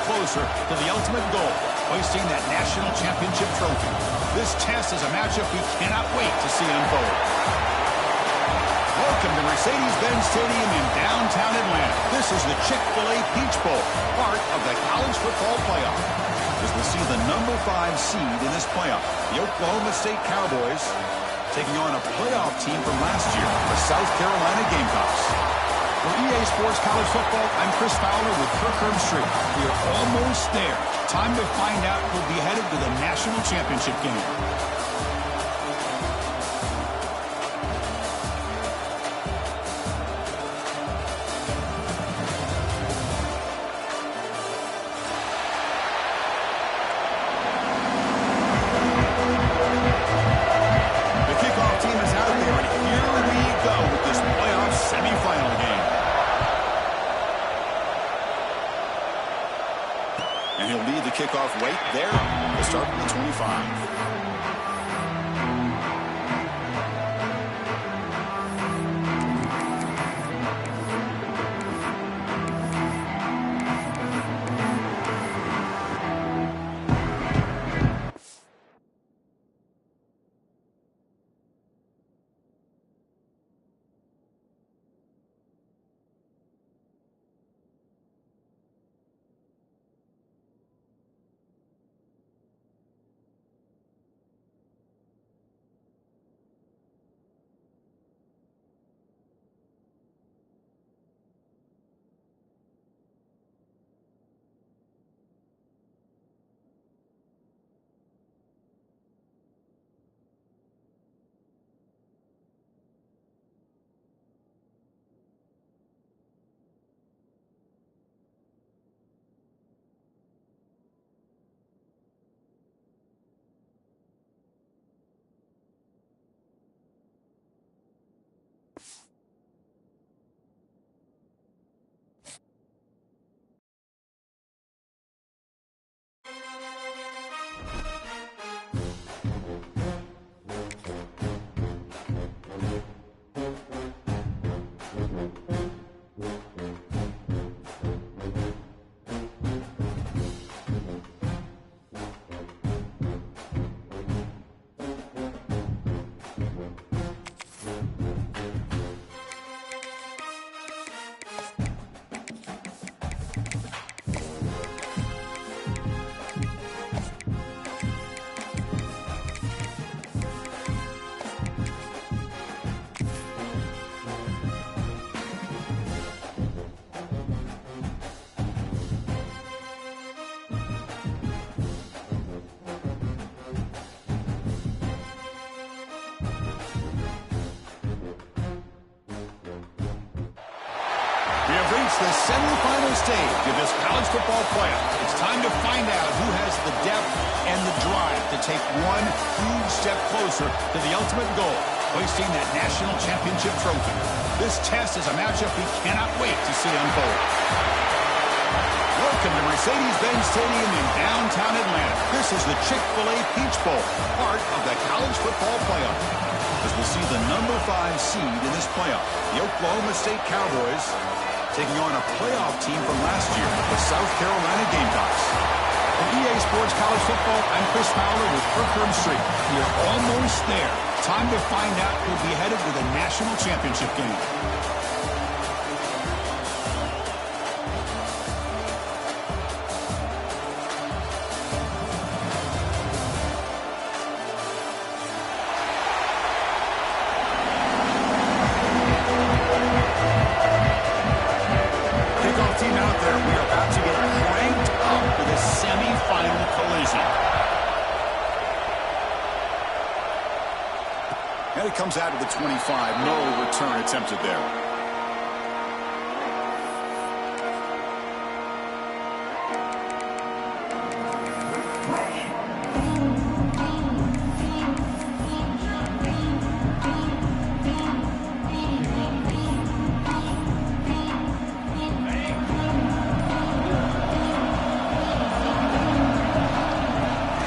closer to the ultimate goal, hoisting that national championship trophy. This test is a matchup we cannot wait to see unfold. Welcome to Mercedes-Benz Stadium in downtown Atlanta. This is the Chick-fil-A Peach Bowl, part of the college football playoff. As we see the number 5 seed in this playoff, the Oklahoma State Cowboys taking on a playoff team from last year, the South Carolina Gamecocks. For EA Sports College Football, I'm Chris Fowler with Kirkherm Street. We are almost there. Time to find out who'll be headed to the national championship game. And he'll lead the kickoff right there to start the 25. The semifinal stage of this college football playoff. It's time to find out who has the depth and the drive to take one huge step closer to the ultimate goal, hoisting that national championship trophy. This test is a matchup we cannot wait to see unfold. Welcome to Mercedes-Benz Stadium in downtown Atlanta. This is the Chick-fil-A Peach Bowl, part of the college football playoff. As we see the number 5 seed in this playoff, the Oklahoma State Cowboys taking on a playoff team from last year, the South Carolina Gamecocks. For EA Sports College Football, I'm Chris Fowler with Kirkherm Street. We are almost there. Time to find out who'll be headed to the national championship game. And it comes out of the 25. No return attempted there.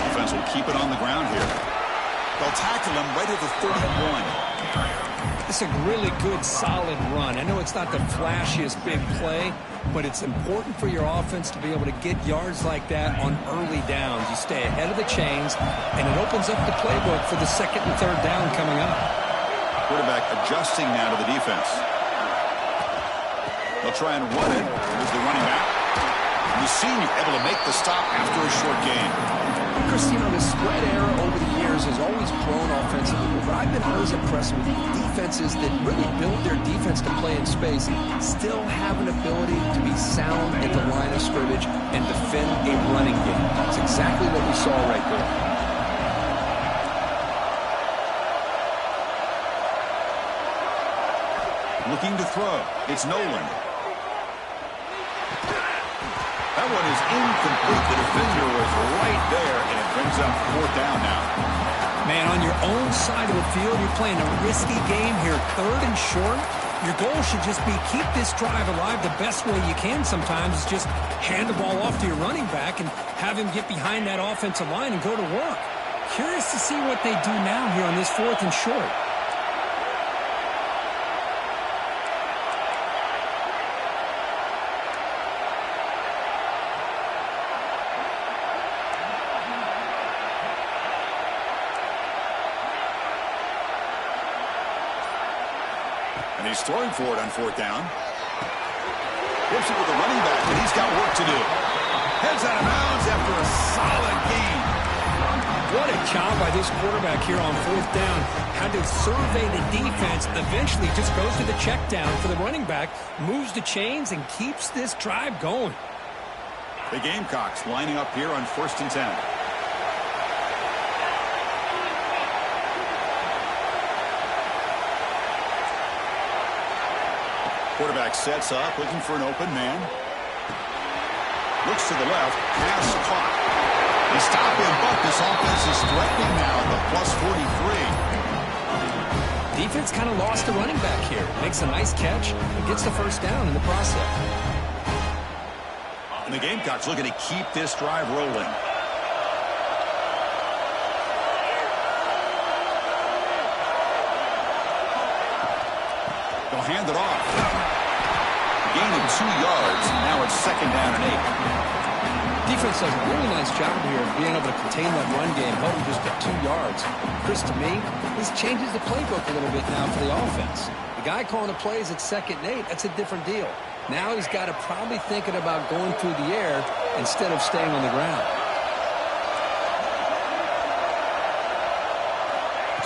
Defense will keep it on the ground here. They'll tackle him right at the 31. It's a really good, solid run. I know it's not the flashiest big play, but it's important for your offense to be able to get yards like that on early downs. You stay ahead of the chains, and it opens up the playbook for the second and third down coming up. Quarterback adjusting now to the defense. They'll try and run it. Here's the running back. And the senior able to make the stop after a short gain. Chris, you know, the spread era over the years has always grown offensively, but I've been always impressed with defenses that really build their defense to play in space, still have an ability to be sound at the line of scrimmage and defend a running game. That's exactly what we saw right there. Looking to throw. It's Nolan. That one is incomplete. The defender was right there, and it brings up fourth down now. Man, on your own side of the field, you're playing a risky game here, third and short. Your goal should just be keep this drive alive the best way you can sometimes is just hand the ball off to your running back and have him get behind that offensive line and go to work. Curious to see what they do now here on this fourth and short. And he's throwing for it on fourth down. Flips it with the running back, and he's got work to do. Heads out of bounds after a solid gain. What a job by this quarterback here on fourth down. Had to survey the defense, eventually just goes to the check down for the running back, moves the chains, and keeps this drive going. The Gamecocks lining up here on 1st and 10. Quarterback sets up, looking for an open man. Looks to the left, pass caught. They stop him, but this offense is threatening now at the +43. Defense kind of lost the running back here. Makes a nice catch and gets the first down in the process. And the Gamecocks looking to keep this drive rolling. They'll hand it off. Gain of 2 yards. Now it's 2nd down and 8. Defense does a really nice job here of being able to contain that run game, held him just at 2 yards. Chris, to me, this changes the playbook a little bit now for the offense. The guy calling the plays at 2nd and 8, that's a different deal. Now he's got to probably thinking about going through the air instead of staying on the ground.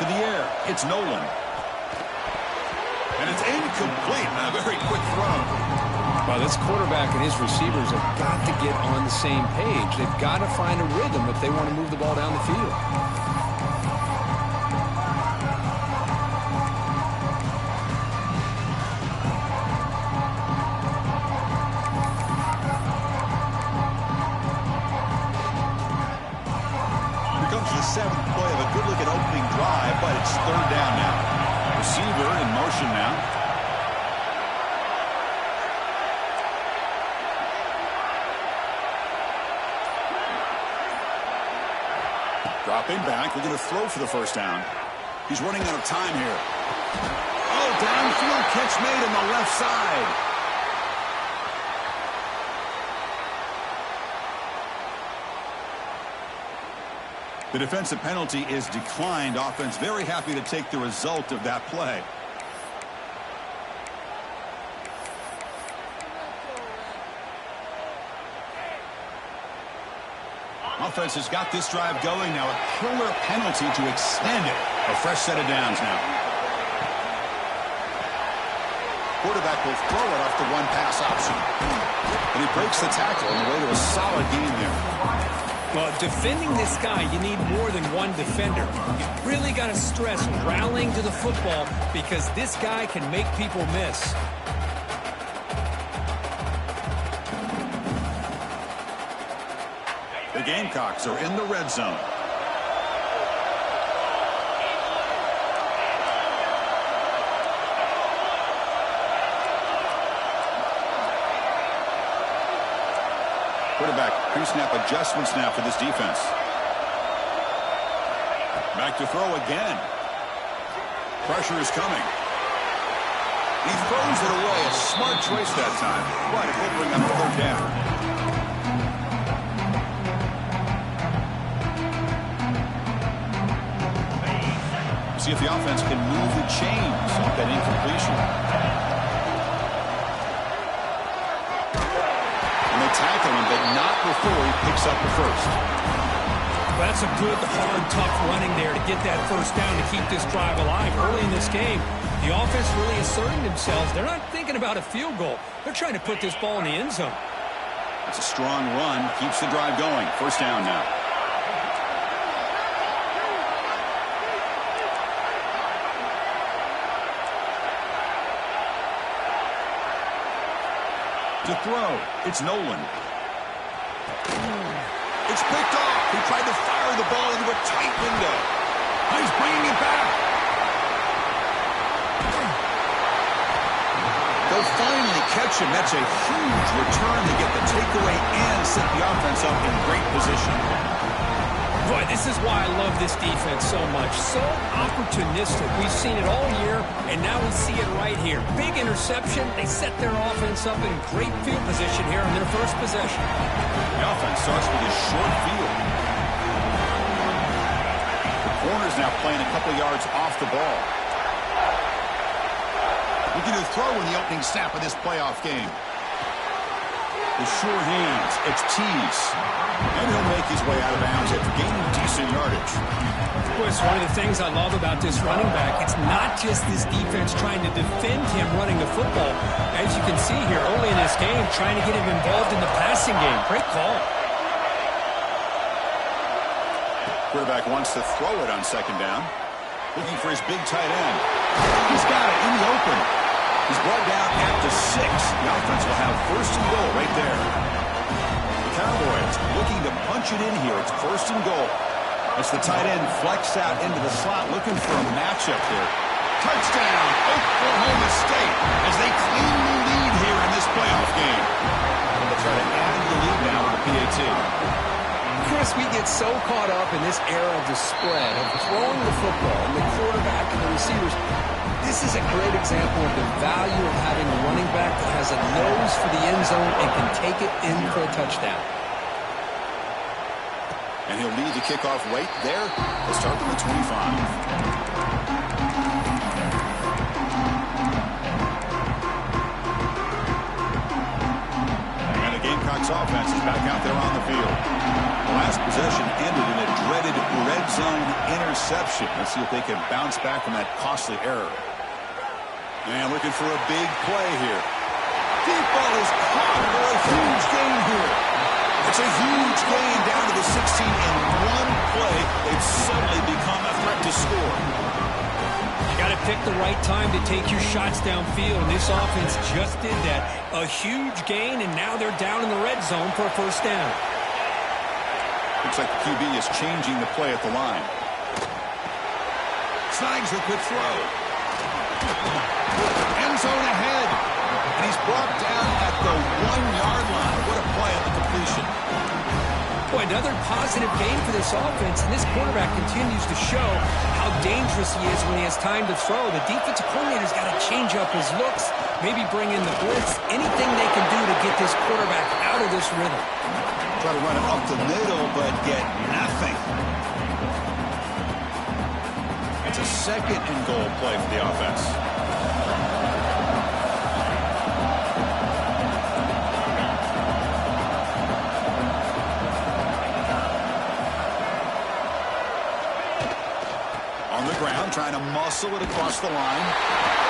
To the air, it's Nolan. And it's incomplete. A very quick throw. Well, this quarterback and his receivers have got to get on the same page. They've got to find a rhythm if they want to move the ball down the field. Here comes the 7th play of a good-looking opening drive, but it's 3rd down now. Receiver in motion now. Dropping back, looking to throw for the first down. He's running out of time here. Oh, downfield catch made on the left side. The defensive penalty is declined. Offense very happy to take the result of that play. Offense has got this drive going now. A killer penalty to extend it. A fresh set of downs now. Quarterback will throw it off the one pass option. And he breaks the tackle on the way to a solid gain there. Well, defending this guy, you need more than one defender. You really got to stress rallying to the football because this guy can make people miss. The Gamecocks are in the red zone. Quarterback pre-snap adjustments now for this defense. Back to throw again. Pressure is coming. He throws it away. A smart choice that time. But it will bring up a third down. See if the offense can move the chains off that incompletion. And they tackle him, but not before he picks up the first. That's a good, hard, tough running there to get that first down to keep this drive alive. Early in this game, the offense really asserting themselves. They're not thinking about a field goal. They're trying to put this ball in the end zone. That's a strong run. Keeps the drive going. First down now. To throw, it's Nolan. It's picked off. He tried to fire the ball into a tight window. He's bringing it back. They'll finally catch him. That's a huge return to get the takeaway and set the offense up in great position. Boy, this is why I love this defense so much. So opportunistic. We've seen it all year, and now we see it right here. Big interception. They set their offense up in great field position here on their first possession. The offense starts with a short field. The corner's now playing a couple yards off the ball. Looking to throw in the opening snap of this playoff game. The sure hands, it's Tease. And he'll make his way out of bounds after gaining decent yardage. Boy, it's one of the things I love about this running back. It's not just this defense trying to defend him running the football. As you can see here early in this game, trying to get him involved in the passing game. Great call. Quarterback wants to throw it on second down. Looking for his big tight end. He's got it in the open. He's brought down at the 6. The offense will have first and goal right there. The Cowboys looking to punch it in here. It's first and goal. It's the tight end flex out into the slot, looking for a matchup here. Touchdown, Oklahoma State, as they claim the lead here in this playoff game. They'll try to add the lead now with the PAT. Chris, we get so caught up in this era of the spread, of throwing the football, and the quarterback and the receivers. This is a great example of the value of having a running back that has a nose for the end zone and can take it in for a touchdown. And he'll lead the kickoff right there. They'll start from the 25. Gamecocks offense is back out there on the field. The last possession ended in a dreaded red zone interception. Let's see if they can bounce back from that costly error. And looking for a big play here. Deep ball is caught for a huge gain here. It's a huge gain down to the 16 in one play. They've suddenly become a threat to score. You got to pick the right time to take your shots downfield, and this offense just did that. A huge gain, and now they're down in the red zone for a first down. Looks like the QB is changing the play at the line. Snags the quick throw. End zone ahead. And he's brought down at the 1-yard line. What a play on the completion. Boy, another positive game for this offense, and this quarterback continues to show how dangerous he is when he has time to throw. The defensive coordinator's got to change up his looks, maybe bring in the blitz, anything they can do to get this quarterback out of this rhythm. Try to run it up the middle, but get nothing. It's a second and goal play for the offense. Trying to muscle it across the line.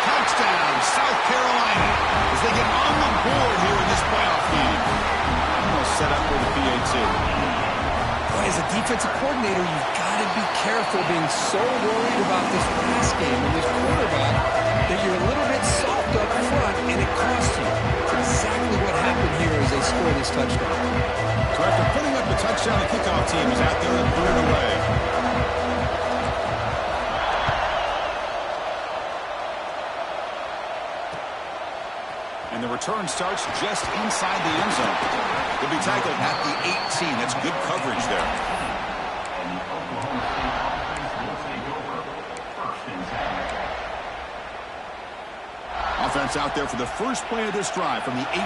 Touchdown, South Carolina, as they get on the board here in this playoff game. Almost set up for the PAT. Boy, as a defensive coordinator, you've got to be careful being so worried about this pass game and this quarterback that you're a little bit soft up front, and it costs you. It's exactly what happened here as they score this touchdown. So after putting up the touchdown, the kickoff team is out there and threw it away. And the return starts just inside the end zone. He'll be tackled at the 18. That's good coverage there. Offense out there for the first play of this drive from the 18.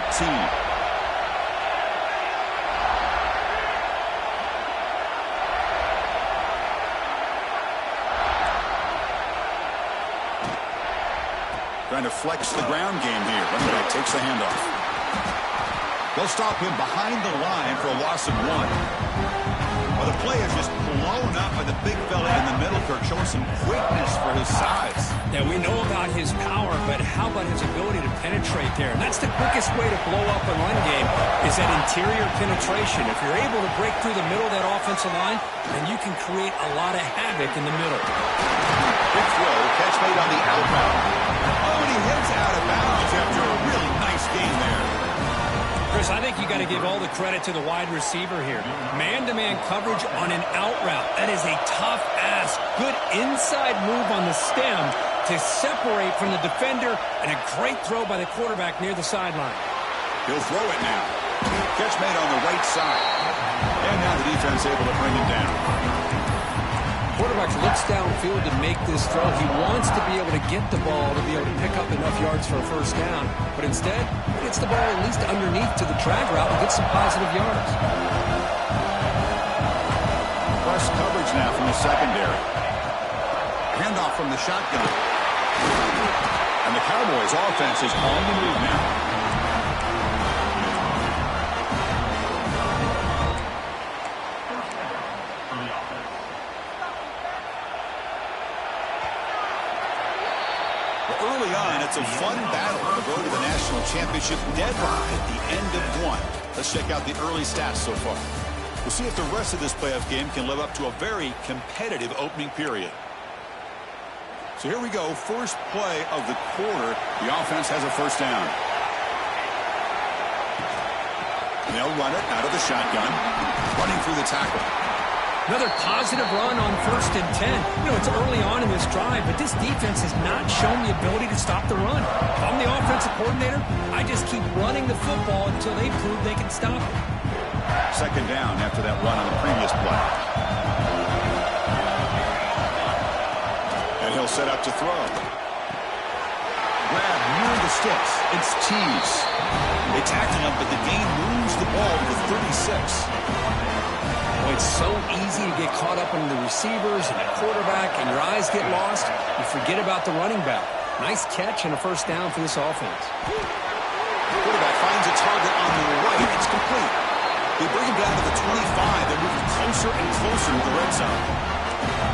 Trying to flex the ground game here. Running back takes the handoff. They'll stop him behind the line for a loss of 1. Well, the play is just blown up by the big fella in the middle, Kirk, showing some quickness for his size. Yeah, we know about his power, but how about his ability to penetrate there? And that's the quickest way to blow up a run game is that interior penetration. If you're able to break through the middle of that offensive line, then you can create a lot of havoc in the middle. Big throw, catch made on the outbound. Oh, and he heads out of bounds after a really nice game there. Chris, I think you got to give all the credit to the wide receiver here. Man-to-man coverage on an out route. That is a tough ask. Good inside move on the stem to separate from the defender, and a great throw by the quarterback near the sideline. He'll throw it now. Catch made on the right side. And now the defense able to bring him down. Quarterback looks downfield to make this throw. He wants to be able to get the ball to be able to pick up enough yards for a first down. But instead, he gets the ball at least underneath to the drag route and gets some positive yards. Press coverage now from the secondary. Handoff from the shotgun. And the Cowboys' offense is on the move now. Early on, it's a fun battle on the road to the national championship deadline at the end of 1. Let's check out the early stats so far. We'll see if the rest of this playoff game can live up to a very competitive opening period. So here we go. First play of the quarter. The offense has a first down. They'll run it out of the shotgun. Running through the tackle. Another positive run on 1st and 10. You know, it's early on in this drive, but this defense has not shown the ability to stop the run. If I'm the offensive coordinator, I just keep running the football until they prove they can stop it. Second down after that run on the previous play. And he'll set up to throw. Grab near the sticks. It's Cheese. They tackle him, but the gain moves the ball to the 36. It's so easy to get caught up in the receivers and the quarterback, and your eyes get lost. You forget about the running back. Nice catch and a first down for this offense. The quarterback finds a target on the right. It's complete. They bring him down to the 25. They're moving closer and closer to the red zone.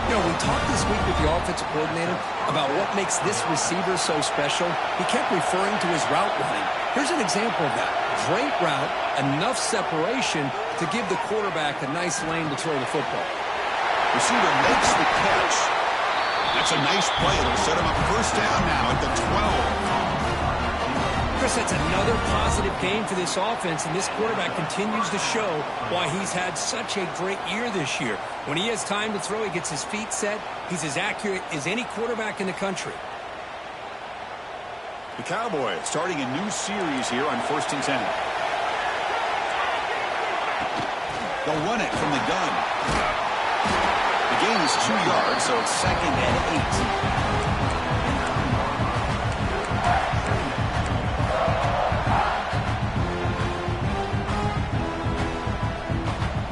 You know, we talked this week with the offensive coordinator about what makes this receiver so special. He kept referring to his route running. Here's an example of that. Great route, enough separation to give the quarterback a nice lane to throw the football. Receiver makes the catch. That's a nice play. It'll set him up first down now at the 12. Chris, that's another positive game for this offense, and this quarterback continues to show why he's had such a great year this year. When he has time to throw, he gets his feet set. He's as accurate as any quarterback in the country. The Cowboys starting a new series here on 1st and 10. They'll run it from the gun. The gain is 2 yards, so it's 2nd and 8.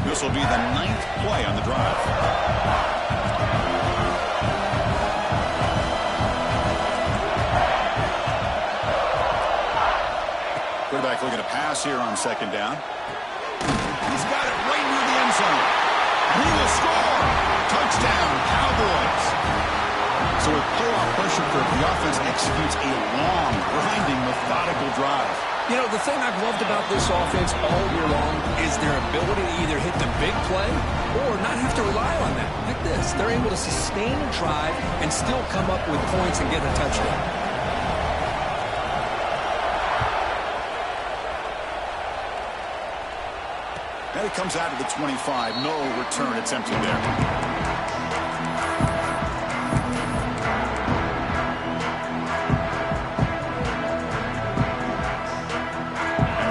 This will be the 9th play on the drive. Quarterback looking to pass here on 2nd down. He's got it right near the end zone. He will score. Touchdown, Cowboys. So with playoff pressure, the offense executes a long, grinding, methodical drive. You know, the thing I've loved about this offense all year long is their ability to either hit the big play or not have to rely on that. Look at this. They're able to sustain a drive and still come up with points and get a touchdown. And it comes out to the 25. No return attempted there.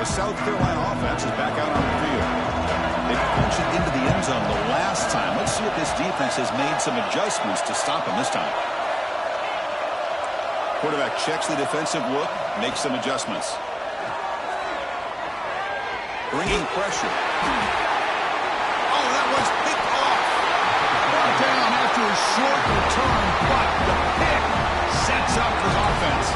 South Carolina offense is back out on the field. They punched it into the end zone the last time. Let's see if this defense has made some adjustments to stop them this time. Quarterback checks the defensive look, makes some adjustments. Bringing pressure. Oh, that was picked off. Brought down after a short return, but the pick sets up his offense.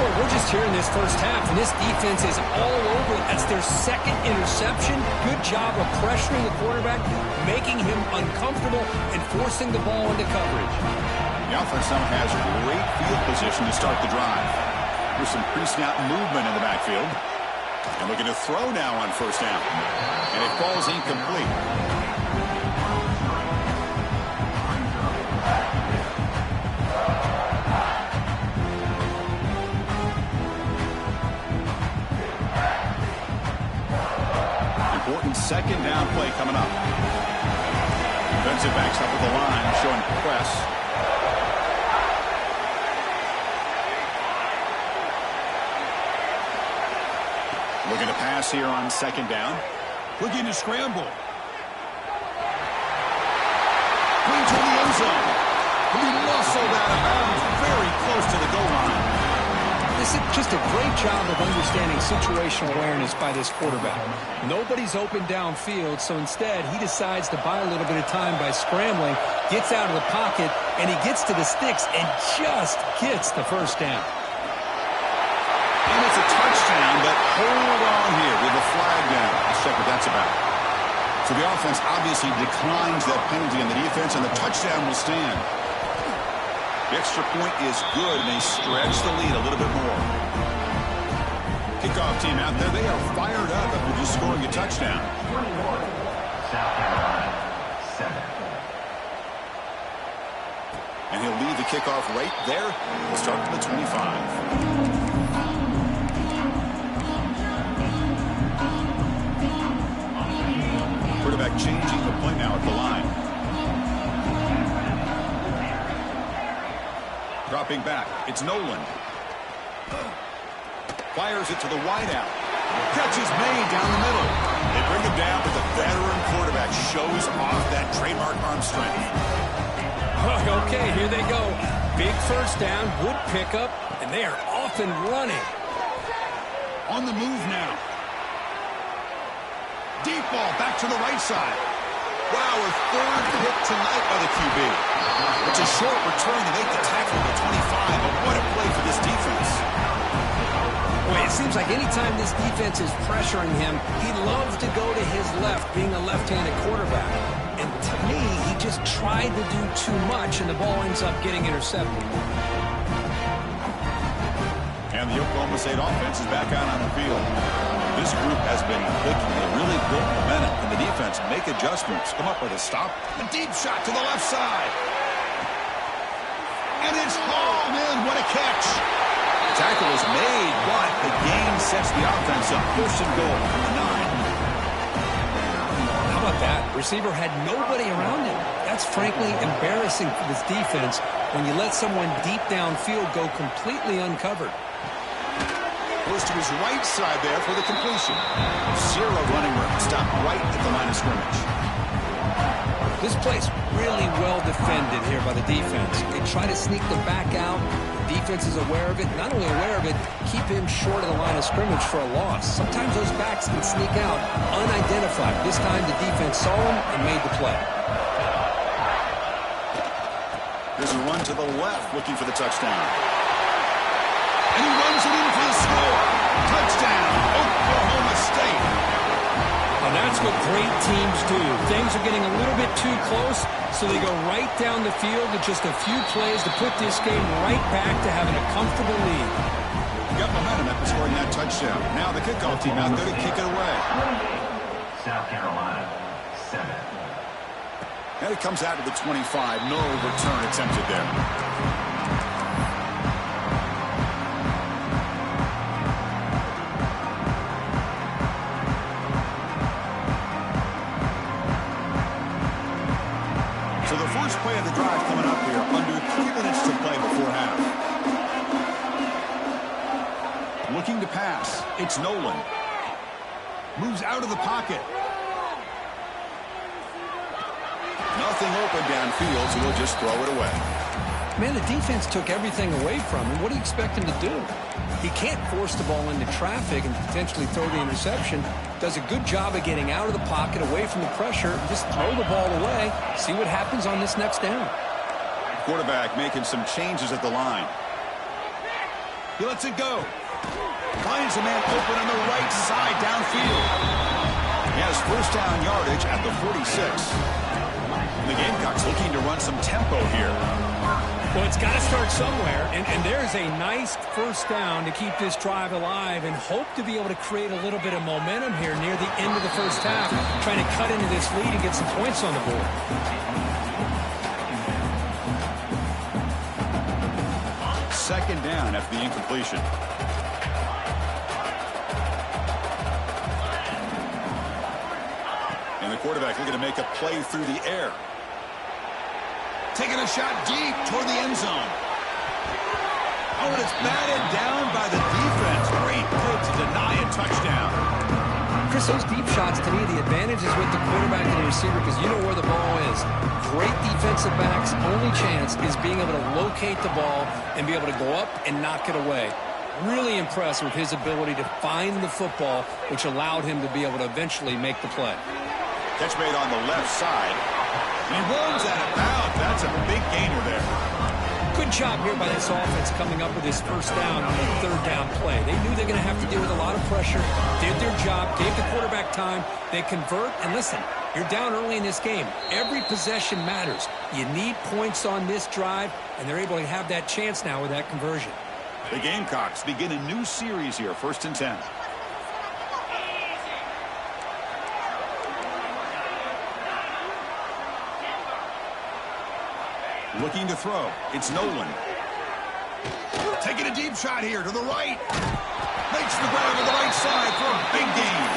Well, we're just here in this first half, and this defense is all over. That's their second interception. Good job of pressuring the quarterback, making him uncomfortable, and forcing the ball into coverage. The offense now has great field position to start the drive. There's some pre-snap movement in the backfield. And looking to throw now on first down. And it falls incomplete. Important second down play coming up. Defensive backs up at the line, showing press. Looking to pass here on second down. Looking to scramble. Going to the end zone. He'll be muscled out of bounds, very close to the goal line. This is just a great job of understanding situational awareness by this quarterback. Nobody's open downfield, so instead he decides to buy a little bit of time by scrambling, gets out of the pocket, and he gets to the sticks and just gets the first down. And it's a touchdown, but hold on here with the flag down. Let's check what that's about. So the offense obviously declines that penalty, and the defense and the touchdown will stand. The extra point is good, and they stretch the lead a little bit more. Kickoff team out there, they are fired up after just scoring a touchdown. 21, South Carolina, 7. And he'll leave the kickoff right there. We'll start to the 25. Quarterback changing the play now at the line. Dropping back. It's Nolan. Fires it to the wideout. Catch is made down the middle. They bring him down, but the veteran quarterback shows off that trademark arm strength. Okay, here they go. Big first down, good pickup, and they are off and running. On the move now. Deep ball back to the right side. Wow, a third hit tonight by the QB. It's a short return to make the tackle at the 25, but what a play for this defense. Boy, it seems like anytime this defense is pressuring him, he loves to go to his left, being a left-handed quarterback. And to me, he just tried to do too much, and the ball ends up getting intercepted. And the Oklahoma State offense is back out on the field. This group has been clicking. They really built momentum. And the defense make adjustments. Come up with a stop. A deep shot to the left side. And it's hauled in. What a catch. The tackle is made, but the gain sets the offense up. First and goal from the 9. How about that? Receiver had nobody around him. That's frankly embarrassing for this defense when you let someone deep downfield go completely uncovered. Goes to his right side there for the completion. Zero running room. Stopped right at the line of scrimmage. This play's really well defended here by the defense. They try to sneak the back out. The defense is aware of it. Not only aware of it, keep him short of the line of scrimmage for a loss. Sometimes those backs can sneak out unidentified. This time the defense saw him and made the play. There's a run to the left looking for the touchdown. And he runs it in for the score. Touchdown, Oklahoma State. And that's what great teams do. Things are getting a little bit too close, so they go right down the field with just a few plays to put this game right back to having a comfortable lead. Got momentum after scoring that touchdown. Now the kickoff team out there to kick it away. South Carolina, 7. And it comes out to the 25. No return attempted there. So the first play of the drive coming up here, under 3 minutes to play before half. Looking to pass. It's Nolan. Moves out of the pocket. Nothing open downfield, so he'll just throw it away. Man, the defense took everything away from him. What do you expect him to do? He can't force the ball into traffic and potentially throw the interception. Does a good job of getting out of the pocket, away from the pressure, just throw the ball away, see what happens on this next down. Quarterback making some changes at the line. He lets it go. Finds a man open on the right side downfield. He has first down yardage at the 46. The Gamecocks looking to run some tempo here. Well, it's got to start somewhere, and there's a nice first down to keep this drive alive and hope to be able to create a little bit of momentum here near the end of the first half, trying to cut into this lead and get some points on the board. Second down after the incompletion. And the quarterback looking to make a play through the air. Taking a shot deep toward the end zone. Oh, and it's batted down by the defense. Great play to deny a touchdown. Chris, those deep shots, to me, the advantage is with the quarterback and the receiver because you know where the ball is. Great defensive backs' only chance is being able to locate the ball and be able to go up and knock it away. Really impressed with his ability to find the football, which allowed him to be able to eventually make the play. Catch made on the left side. And he runs out of bounds. That's a big gainer there. Good job here by this offense coming up with his first down on the third down play. They knew they're going to have to deal with a lot of pressure, did their job, gave the quarterback time. They convert, and listen, you're down early in this game. Every possession matters. You need points on this drive, and they're able to have that chance now with that conversion. The Gamecocks begin a new series here, 1st and 10. Looking to throw. It's Nolan. Taking a deep shot here to the right. Makes the grab on the right side for a big gain.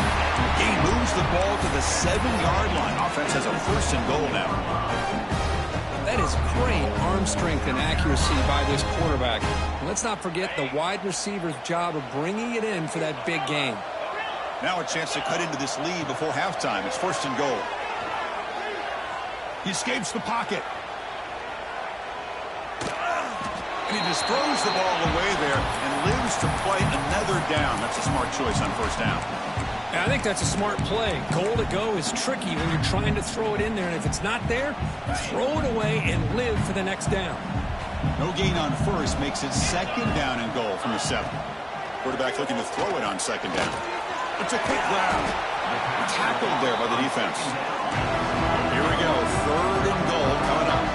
He moves the ball to the 7-yard line. Offense has a 1st and goal now. That is great arm strength and accuracy by this quarterback. And let's not forget the wide receiver's job of bringing it in for that big gain. Now a chance to cut into this lead before halftime. It's 1st and goal. He escapes the pocket. And he just throws the ball away there and lives to play another down. That's a smart choice on 1st down. And I think that's a smart play. Goal to go is tricky when you're trying to throw it in there. And if it's not there, throw it away and live for the next down. No gain on 1st makes it 2nd down and goal from the 7. Quarterback looking to throw it on 2nd down. It's a quick grab. Tackled there by the defense. Here we go. 3rd and goal coming up.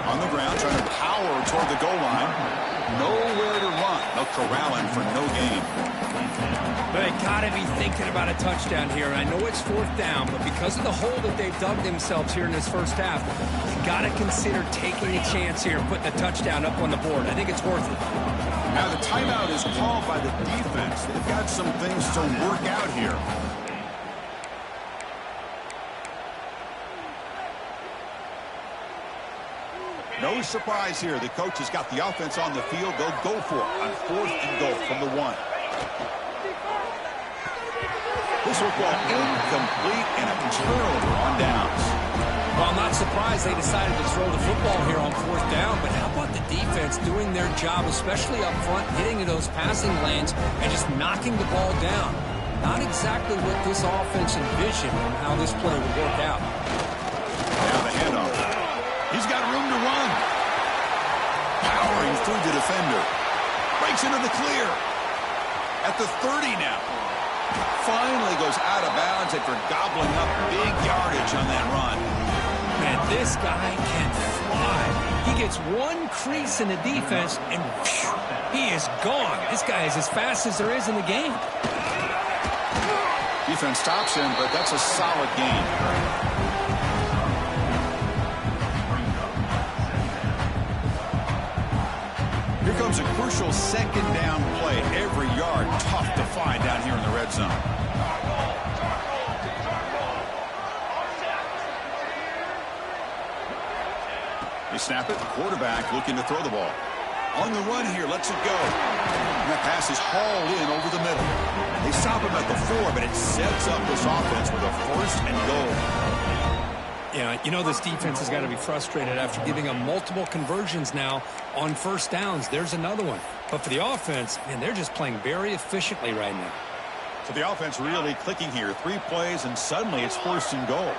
On the ground, trying to power toward the goal line. Nowhere to run. They'll corral him for no gain. They got to be thinking about a touchdown here. I know it's 4th down, but because of the hole that they've dug themselves here in this first half, you got to consider taking a chance here and putting a touchdown up on the board. I think it's worth it. Now the timeout is called by the defense. They've got some things to work out here. No surprise here. The coach has got the offense on the field. They'll go for it on 4th and goal from the 1. This football incomplete and a turnover on downs. Well, I'm not surprised they decided to throw the football here on 4th down, but how about the defense doing their job, especially up front, hitting in those passing lanes and just knocking the ball down? Not exactly what this offense envisioned and how this play would work out. Now the handoff. He's got room to run. Powering through the defender. Breaks into the clear. At the 30 now. Finally goes out of bounds after gobbling up big yardage on that run. Man, this guy can fly. He gets one crease in the defense, and phew, he is gone. This guy is as fast as there is in the game. Defense stops him, but that's a solid gain. Here comes a crucial 2nd down play. Every yard tough to find down here in the red zone. They snap it. The quarterback looking to throw the ball. On the run here, lets it go. And that pass is hauled in over the middle. They stop him at the 4, but it sets up this offense with a 1st and goal. Yeah, you know this defense has got to be frustrated after giving them multiple conversions now on first downs. There's another one. But for the offense, man, they're just playing very efficiently right now. So the offense really clicking here. 3 plays, and suddenly it's 1st and goal.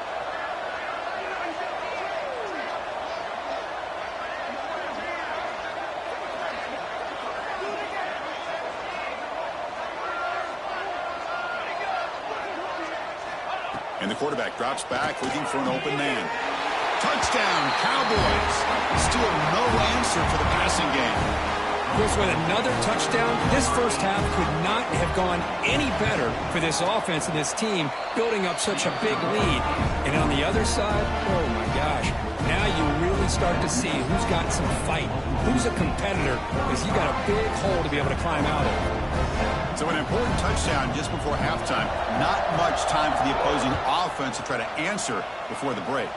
And the quarterback drops back, looking for an open man. Touchdown, Cowboys. Still no answer for the passing game. Chris, with another touchdown, this first half could not have gone any better for this offense and this team, building up such a big lead. And on the other side, oh my gosh, now you really start to see who's got some fight, who's a competitor, because you got a big hole to be able to climb out of. So an important touchdown just before halftime. Not much time for the opposing offense to try to answer before the break.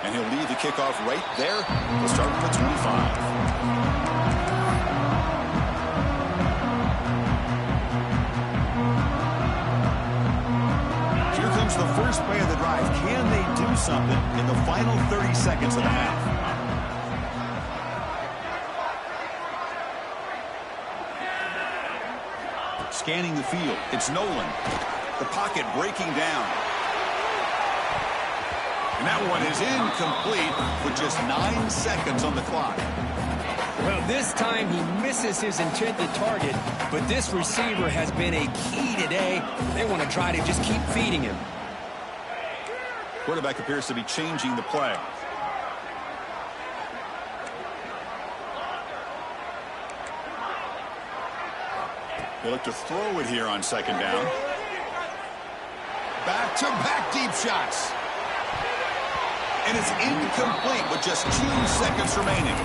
And he'll lead the kickoff right there. He'll start from the 25. Here comes the first play of the drive. Can they do something in the final 30 seconds of the half? Scanning the field, it's Nolan. The pocket breaking down. And that one is incomplete with just 9 seconds on the clock. Well, this time he misses his intended target, but this receiver has been a key today. They want to try to just keep feeding him. Quarterback appears to be changing the play. They look to throw it here on 2nd down. Back-to-back deep shots. And it's incomplete with just 2 seconds remaining.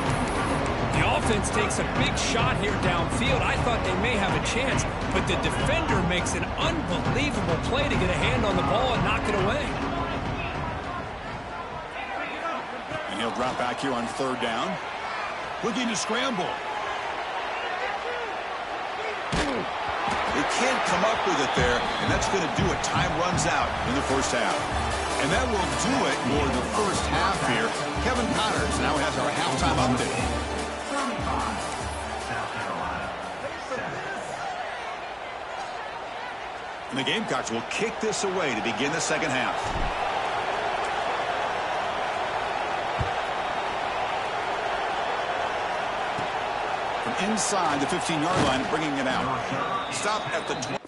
The offense takes a big shot here downfield. I thought they may have a chance, but the defender makes an unbelievable play to get a hand on the ball and knock it away. And he'll drop back here on 3rd down. Looking to scramble. They can't come up with it there, and that's going to do it. Time runs out in the first half. And that will do it for the first half here. Kevin Connors now has our halftime update. South Carolina, 7. And the Gamecocks will kick this away to begin the second half. From inside the 15-yard line, bringing it out. Stop at the 20.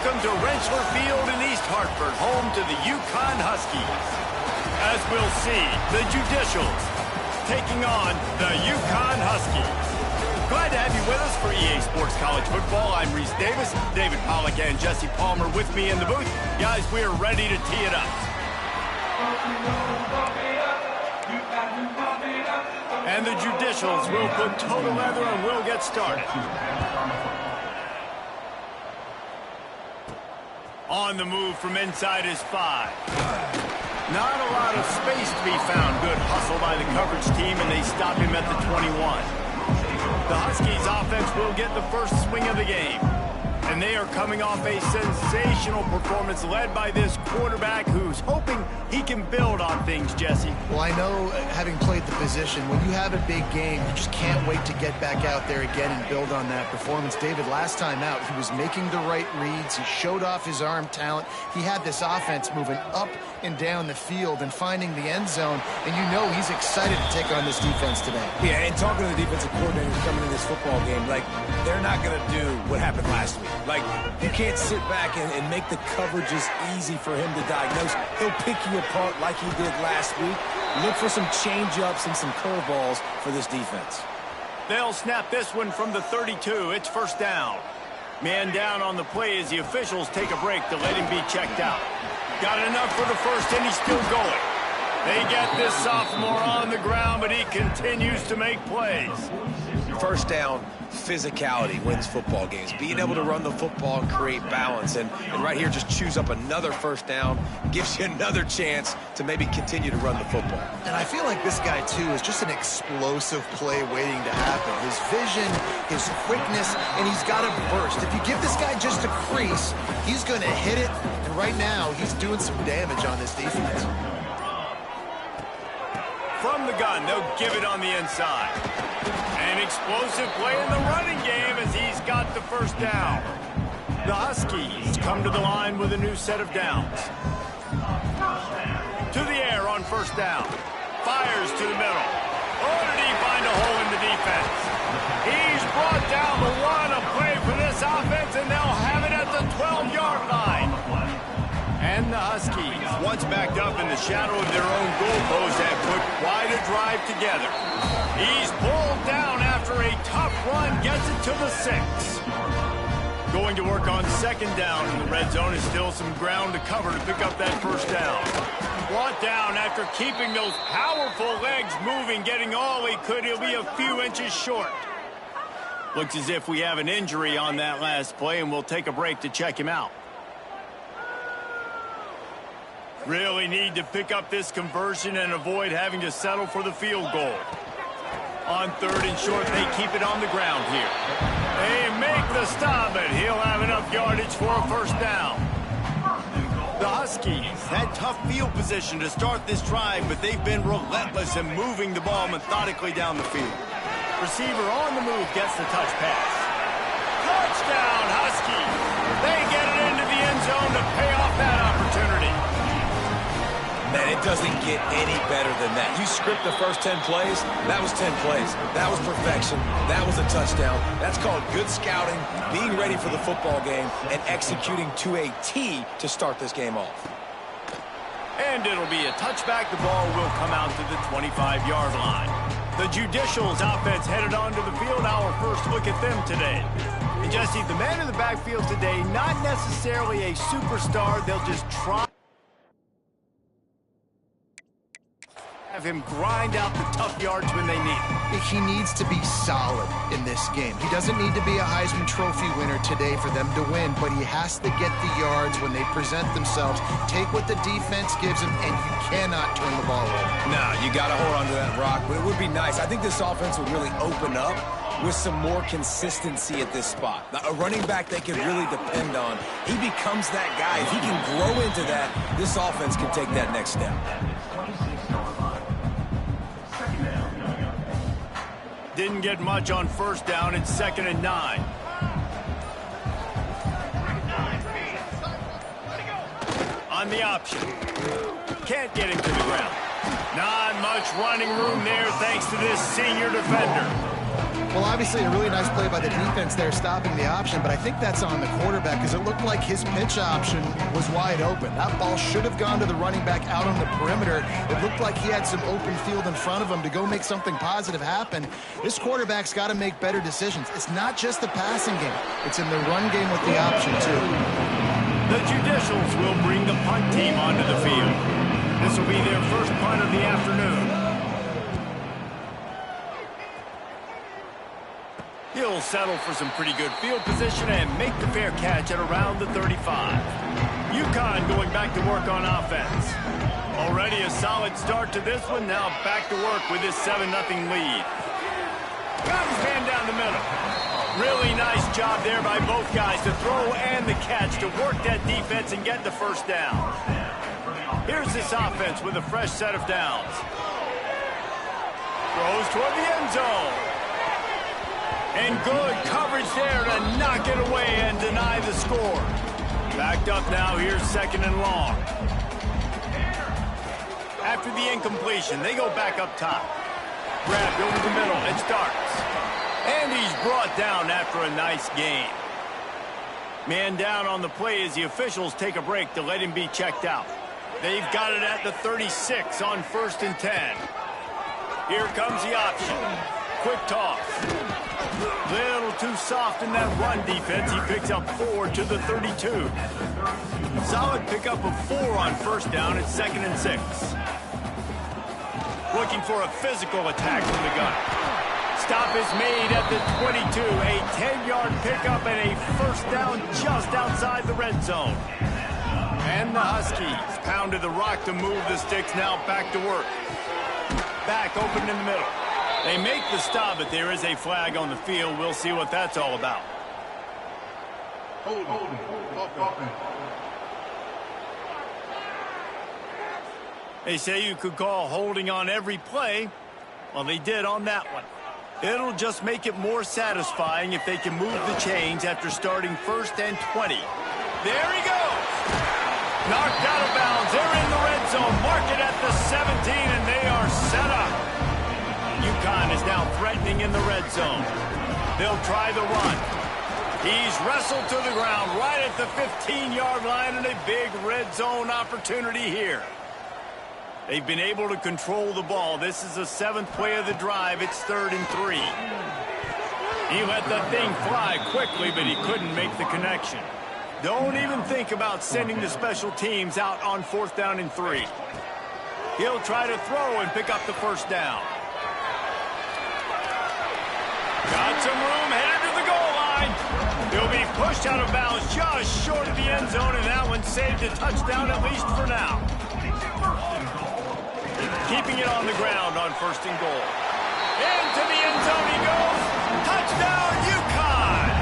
Welcome to Rentschler Field in East Hartford, home to the Yukon Huskies. As we'll see, the Judicials taking on the Yukon Huskies. Glad to have you with us for EA Sports College Football. I'm Reese Davis, David Pollack and Jesse Palmer with me in the booth. Guys, we are ready to tee it up. And the Judicials will put toe to leather and we'll get started. On the move from inside is 5. Not a lot of space to be found. Good hustle by the coverage team, and they stop him at the 21. The Huskies offense will get the first swing of the game. And they are coming off a sensational performance led by this quarterback who's hoping he can build on things, Jesse. Well, I know, having played the position, when you have a big game, you just can't wait to get back out there again and build on that performance. David, last time out, he was making the right reads. He showed off his arm talent. He had this offense moving up and down the field and finding the end zone. And you know he's excited to take on this defense today. Yeah, and talking to the defensive coordinators coming in this football game, like, they're not going to do what happened last week. Like, you can't sit back and make the coverages easy for him to diagnose. He'll pick you apart like he did last week. Look for some change-ups and some curveballs for this defense. They'll snap this one from the 32. It's first down. Man down on the play as the officials take a break to let him be checked out. Got enough for the first, and he's still going. They get this sophomore on the ground, but he continues to make plays. First down, physicality wins football games. Being able to run the football and create balance. And right here, just choose up another first down, gives you another chance to maybe continue to run the football. And I feel like this guy, too, is just an explosive play waiting to happen. His vision, his quickness, and he's got a burst. If you give this guy just a crease, he's going to hit it. And right now, he's doing some damage on this defense. From the gun, they'll give it on the inside. An explosive play in the running game as he's got the first down. The Huskies come to the line with a new set of downs. To the air on first down. Fires to the middle. Oh, did he find a hole in the defense? He's brought down the one. A play for this offense, and they'll have it at the 12-yard line. And the Huskies, once backed up in the shadow of their own goalpost, have put quite a drive together. He's pulled down after a tough run, gets it to the 6. Going to work on second down in the red zone is still some ground to cover to pick up that first down. Brought down after keeping those powerful legs moving, getting all he could. He'll be a few inches short. Looks as if we have an injury on that last play, and we'll take a break to check him out. Really need to pick up this conversion and avoid having to settle for the field goal. On third and short, they keep it on the ground here. They make the stop, but he'll have enough yardage for a first down. The Huskies had tough field position to start this drive, but they've been relentless in moving the ball methodically down the field. Receiver on the move gets the touch pass. Touchdown, Huskies! They get it into the end zone to pay off that opportunity. Man, it doesn't get any better than that. You script the first 10 plays, that was 10 plays. That was perfection. That was a touchdown. That's called good scouting, being ready for the football game, and executing to a T to start this game off. And it'll be a touchback. The ball will come out to the 25-yard line. The Judicials offense headed onto the field. Our first look at them today. And Jesse, the man in the backfield today, not necessarily a superstar. They'll just try have him grind out the tough yards when they need it. He needs to be solid in this game. He doesn't need to be a Heisman Trophy winner today for them to win, but he has to get the yards when they present themselves. Take what the defense gives him, and you cannot turn the ball over. No, you got to hold on to that rock, but it would be nice. I think this offense would really open up with some more consistency at this spot. A running back they can really depend on. He becomes that guy. If he can grow into that, this offense can take that next step. Didn't get much on first down. It's 2nd and 9. On the option. Can't get him to the ground. Not much running room there thanks to this senior defender. Well, obviously a really nice play by the defense there stopping the option, but I think that's on the quarterback because it looked like his pitch option was wide open. That ball should have gone to the running back out on the perimeter. It looked like he had some open field in front of him to go make something positive happen. This quarterback's got to make better decisions. It's not just the passing game. It's in the run game with the option, too. The Judicials will bring the punt team onto the field. This will be their first punt of the afternoon. He'll settle for some pretty good field position and make the fair catch at around the 35. Ncaa going back to work on offense. Already a solid start to this one. Now back to work with his 7-0 lead. Got his man down the middle. Really nice job there by both guys to throw and the catch to work that defense and get the first down. Here's this offense with a fresh set of downs. Throws toward the end zone. And good coverage there to knock it away and deny the score. Backed up now, here's 2nd and long. After the incompletion, they go back up top. Grabbed over the middle, it starts. And he's brought down after a nice gain. Man down on the play as the officials take a break to let him be checked out. They've got it at the 36 on 1st and 10. Here comes the option. Quick toss. Little too soft in that run defense. He picks up 4 to the 32. Solid pickup of 4 on first down. It's 2nd and 6. Looking for a physical attack from the gun. Stop is made at the 22. A 10-yard pickup and a first down just outside the red zone. And the Huskies pounded the rock to move the sticks. Now back to work. Back open in the middle. They make the stop, but there is a flag on the field. We'll see what that's all about. They say you could call holding on every play. Well, they did on that one. It'll just make it more satisfying if they can move the chains after starting 1st and 20. There he goes. Knocked out of bounds. They're in the red zone. Mark it at the 17, and they are set up. Ncaa is now threatening in the red zone. They'll try the run. He's wrestled to the ground right at the 15-yard line, and a big red zone opportunity here. They've been able to control the ball. This is the 7th play of the drive. It's 3rd and 3. He let that thing fly quickly, but he couldn't make the connection. Don't even think about sending the special teams out on 4th down and 3. He'll try to throw and pick up the first down. Got some room, headed to the goal line. He'll be pushed out of bounds just short of the end zone, and that one saved a touchdown at least for now. Keeping it on the ground on 1st and goal. Into the end zone he goes. Touchdown, Ncaa!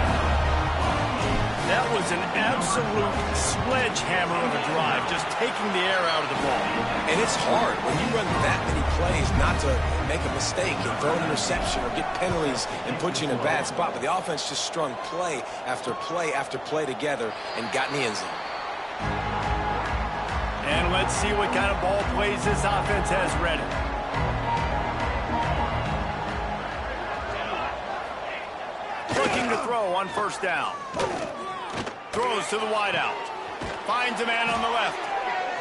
That was an absolute sledgehammer of a drive, just taking the air out of the ball. And it's hard when you run that many plays not to make a mistake and throw an interception or get penalties and put you in a bad spot. But the offense just strung play after play after play together and got in the end zone. And let's see what kind of ball plays this offense has ready. Looking to throw on first down. Throws to the wideout. Finds a man on the left.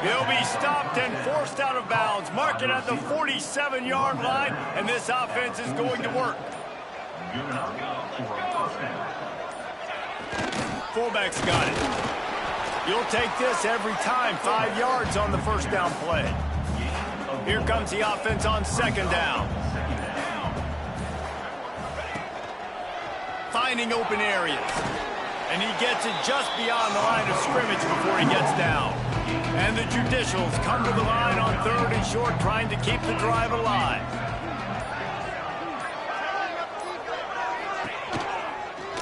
He'll be stopped and forced out of bounds. Mark it at the 47-yard line, and this offense is going to work. Fullback's got it. You'll take this every time. 5 yards on the first down play. Here comes the offense on second down. Finding open areas. And he gets it just beyond the line of scrimmage before he gets down. And the Judicials come to the line on third and short, trying to keep the drive alive.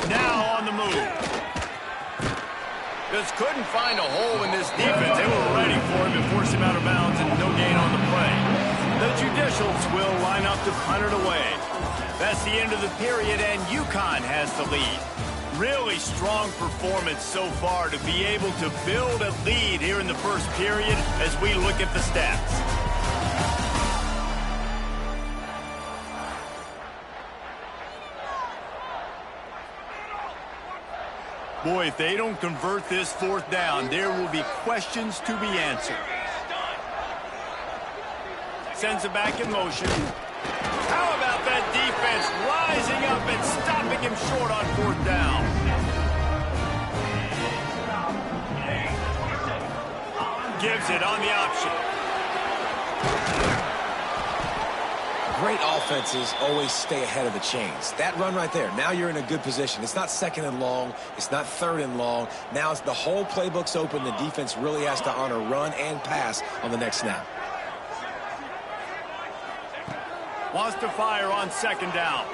Now on the move. Just couldn't find a hole in this defense. They were ready for him and force him out of bounds, and no gain on the play. The Judicials will line up to punt it away. That's the end of the period, and Ncaa has the lead. Really strong performance so far to be able to build a lead here in the first period as we look at the stats. Boy, if they don't convert this fourth down, there will be questions to be answered. Sends it back in motion. How about that defense rising up and stopping him short on fourth down? Gives it on the option. Great offenses always stay ahead of the chains. That run right there, now you're in a good position. It's not second and long. It's not third and long. Now it's the whole playbook's open. The defense really has to honor run and pass on the next snap. Wants to fire on second down.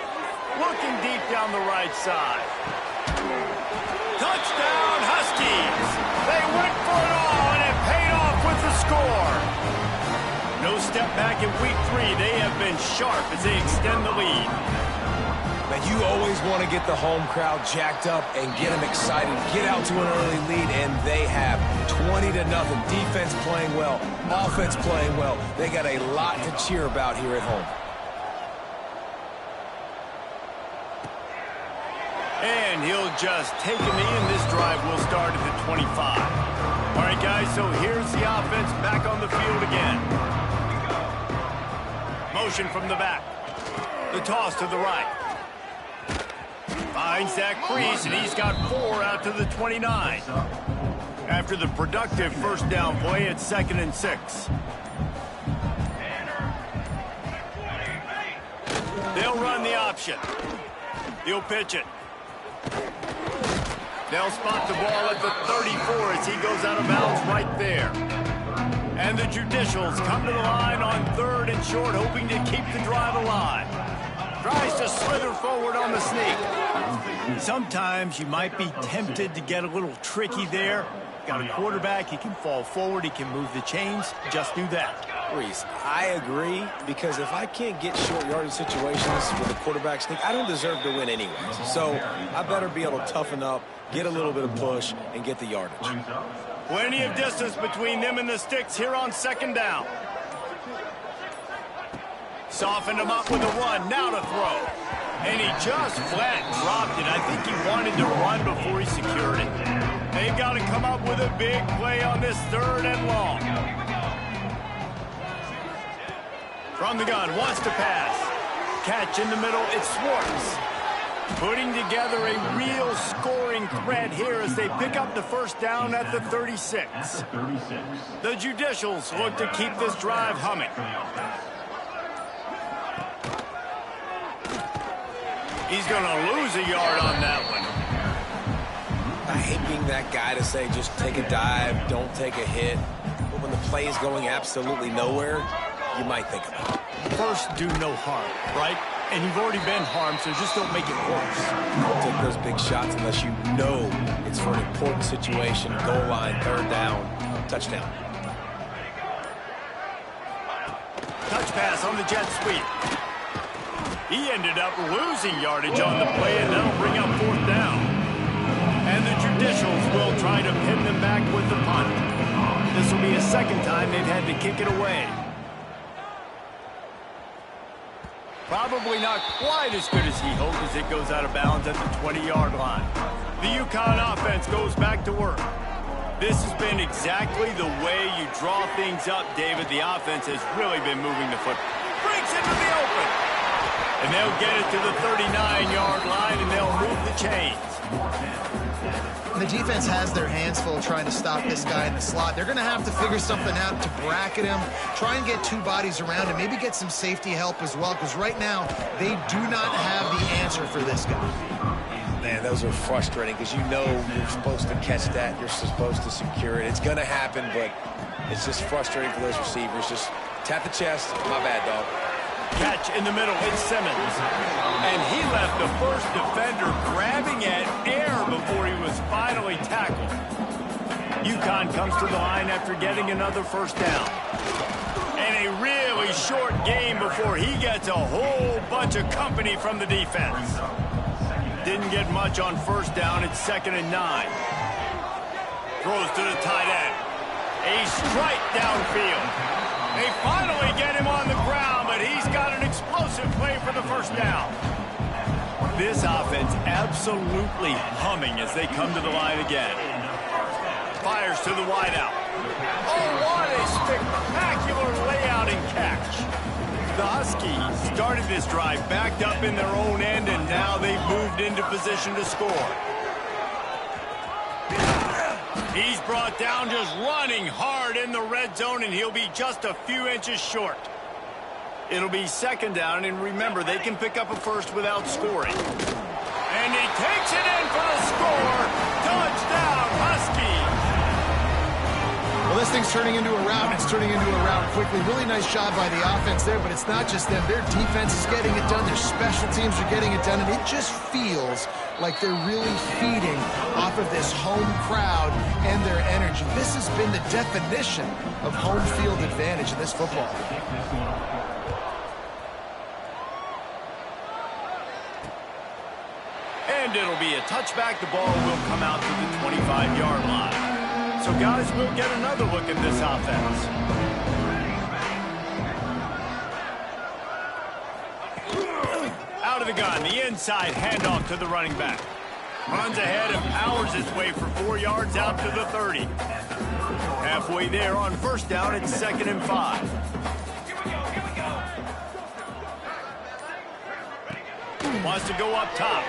Looking deep down the right side. Touchdown, Huskies! They went for it all, and it paid off with the score. No step back in week 3. They have been sharp as they extend the lead. But you always want to get the home crowd jacked up and get them excited, get out to an early lead, and they have 20-0. Defense playing well, offense playing well. They got a lot to cheer about here at home. And he'll just take a knee, and this drive will start at the 25. All right, guys, so here's the offense back on the field again. Motion from the back. The toss to the right. Finds that crease, and he's got 4 out to the 29. After the productive first down play, it's 2nd and 6. They'll run the option. He'll pitch it. They'll spot the ball at the 34 as he goes out of bounds right there. And the Judicials come to the line on third and short, hoping to keep the drive alive. Tries to slither forward on the sneak. Sometimes you might be tempted to get a little tricky there. Got a quarterback, he can fall forward, he can move the chains. Just do that. Reese, I agree, because if I can't get short yardage situations with a quarterback sneak, I don't deserve to win anyways. So I better be able to toughen up, get a little bit of push, and get the yardage. Plenty of distance between them and the sticks here on second down. Softened him up with a run, now to throw. And he just flat dropped it. I think he wanted to run before he secured it. They've got to come up with a big play on this 3rd and long. From the gun, wants to pass. Catch in the middle, it's Swartz. Putting together a real scoring threat here as they pick up the first down at the 36. The Judicials look to keep this drive humming. He's going to lose a yard on that one. I hate being that guy to say just take a dive, don't take a hit. But when the play is going absolutely nowhere, you might think about it. First, do no harm, right? and you've already been harmed, so just don't make it worse. Don't take those big shots unless you know it's for an important situation. Goal line, third down, touchdown. Touch pass on the jet sweep. He ended up losing yardage on the play, and that'll bring up fourth down. And the Traditionals will try to pin them back with the punt. This will be a second time they've had to kick it away. Probably not quite as good as he hoped as it goes out of bounds at the 20-yard line. The Ncaa offense goes back to work. This has been exactly the way you draw things up, David. The offense has really been moving the foot. Breaks into the open. And they'll get it to the 39-yard line, and they'll move the chains. The defense has their hands full trying to stop this guy in the slot. They're going to have to figure something out to bracket him, try and get two bodies around him, maybe get some safety help as well, because right now they do not have the answer for this guy. Man, those are frustrating because you know you're supposed to catch that. You're supposed to secure it. It's going to happen, but it's just frustrating for those receivers. Just tap the chest. My bad, dog. Catch in the middle. It's Simmons. And he left the first defender grabbing at air before he was finally tackled. UConn comes to the line after getting another first down. And a really short game before he gets a whole bunch of company from the defense. Didn't get much on first down. It's 2nd and 9. Throws to the tight end. A strike downfield. They finally get him on the ground, but he's got an explosive play for the first down. This offense absolutely humming as they come to the line again. Fires to the wideout. Oh, what a spectacular layout and catch. The Huskies started this drive backed up in their own end, and now they've moved into position to score. He's brought down just running hard in the red zone, and he'll be just a few inches short. It'll be 2nd down, and remember, they can pick up a first without scoring. And he takes it in for the score. Touchdown, Huskies. Well, this thing's turning into a rout, and it's turning into a rout quickly. Really nice job by the offense there, but it's not just them. Their defense is getting it done. Their special teams are getting it done, and it just feels like they're really feeding off of this home crowd and their energy. This has been the definition of home field advantage in this football game. And it'll be a touchback. The ball will come out to the 25-yard line. So, guys, we'll get another look at this offense. Out of the gun, the inside handoff to the running back. Runs ahead and powers his way for 4 yards out to the 30. Halfway there on first down, it's 2nd and 5. Wants to go up top.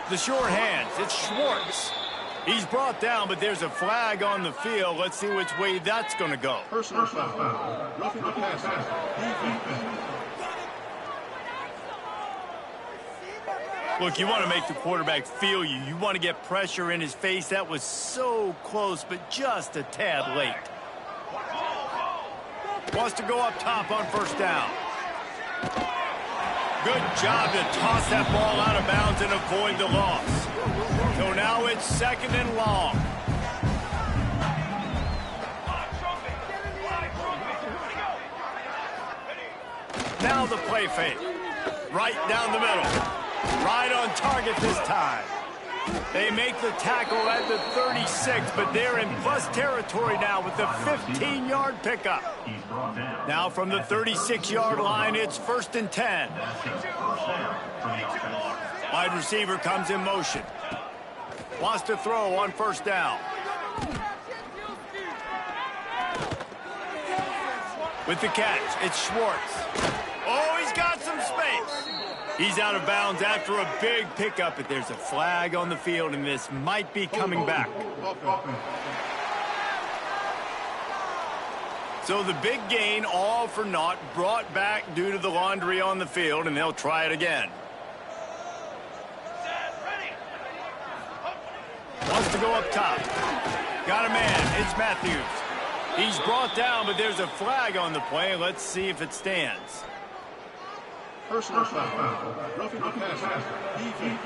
The short hands, it's Schwartz. He's brought down, but there's a flag on the field. Let's see which way that's going to go. Personal foul. Roughing the passer. Look, you want to make the quarterback feel you. You want to get pressure in his face. That was so close, but just a tad late. Wants to go up top on first down. Good job to toss that ball out of bounds and avoid the loss. So now it's 2nd and long. Now the play fake. Right down the middle. Right on target this time. They make the tackle at the 36, but they're in plus territory now with the 15-yard pickup. Now from the 36-yard line, it's 1st and 10. Wide receiver comes in motion. Wants to throw on first down. With the catch, it's Schwartz. Oh, he's got some space. He's out of bounds after a big pickup, but there's a flag on the field, and this might be coming back. So the big gain, all for naught, brought back due to the laundry on the field, and they'll try it again. Wants to go up top. Got a man. It's Matthews. He's brought down, but there's a flag on the play. Let's see if it stands. Personal foul. Roughing the passer. Defense.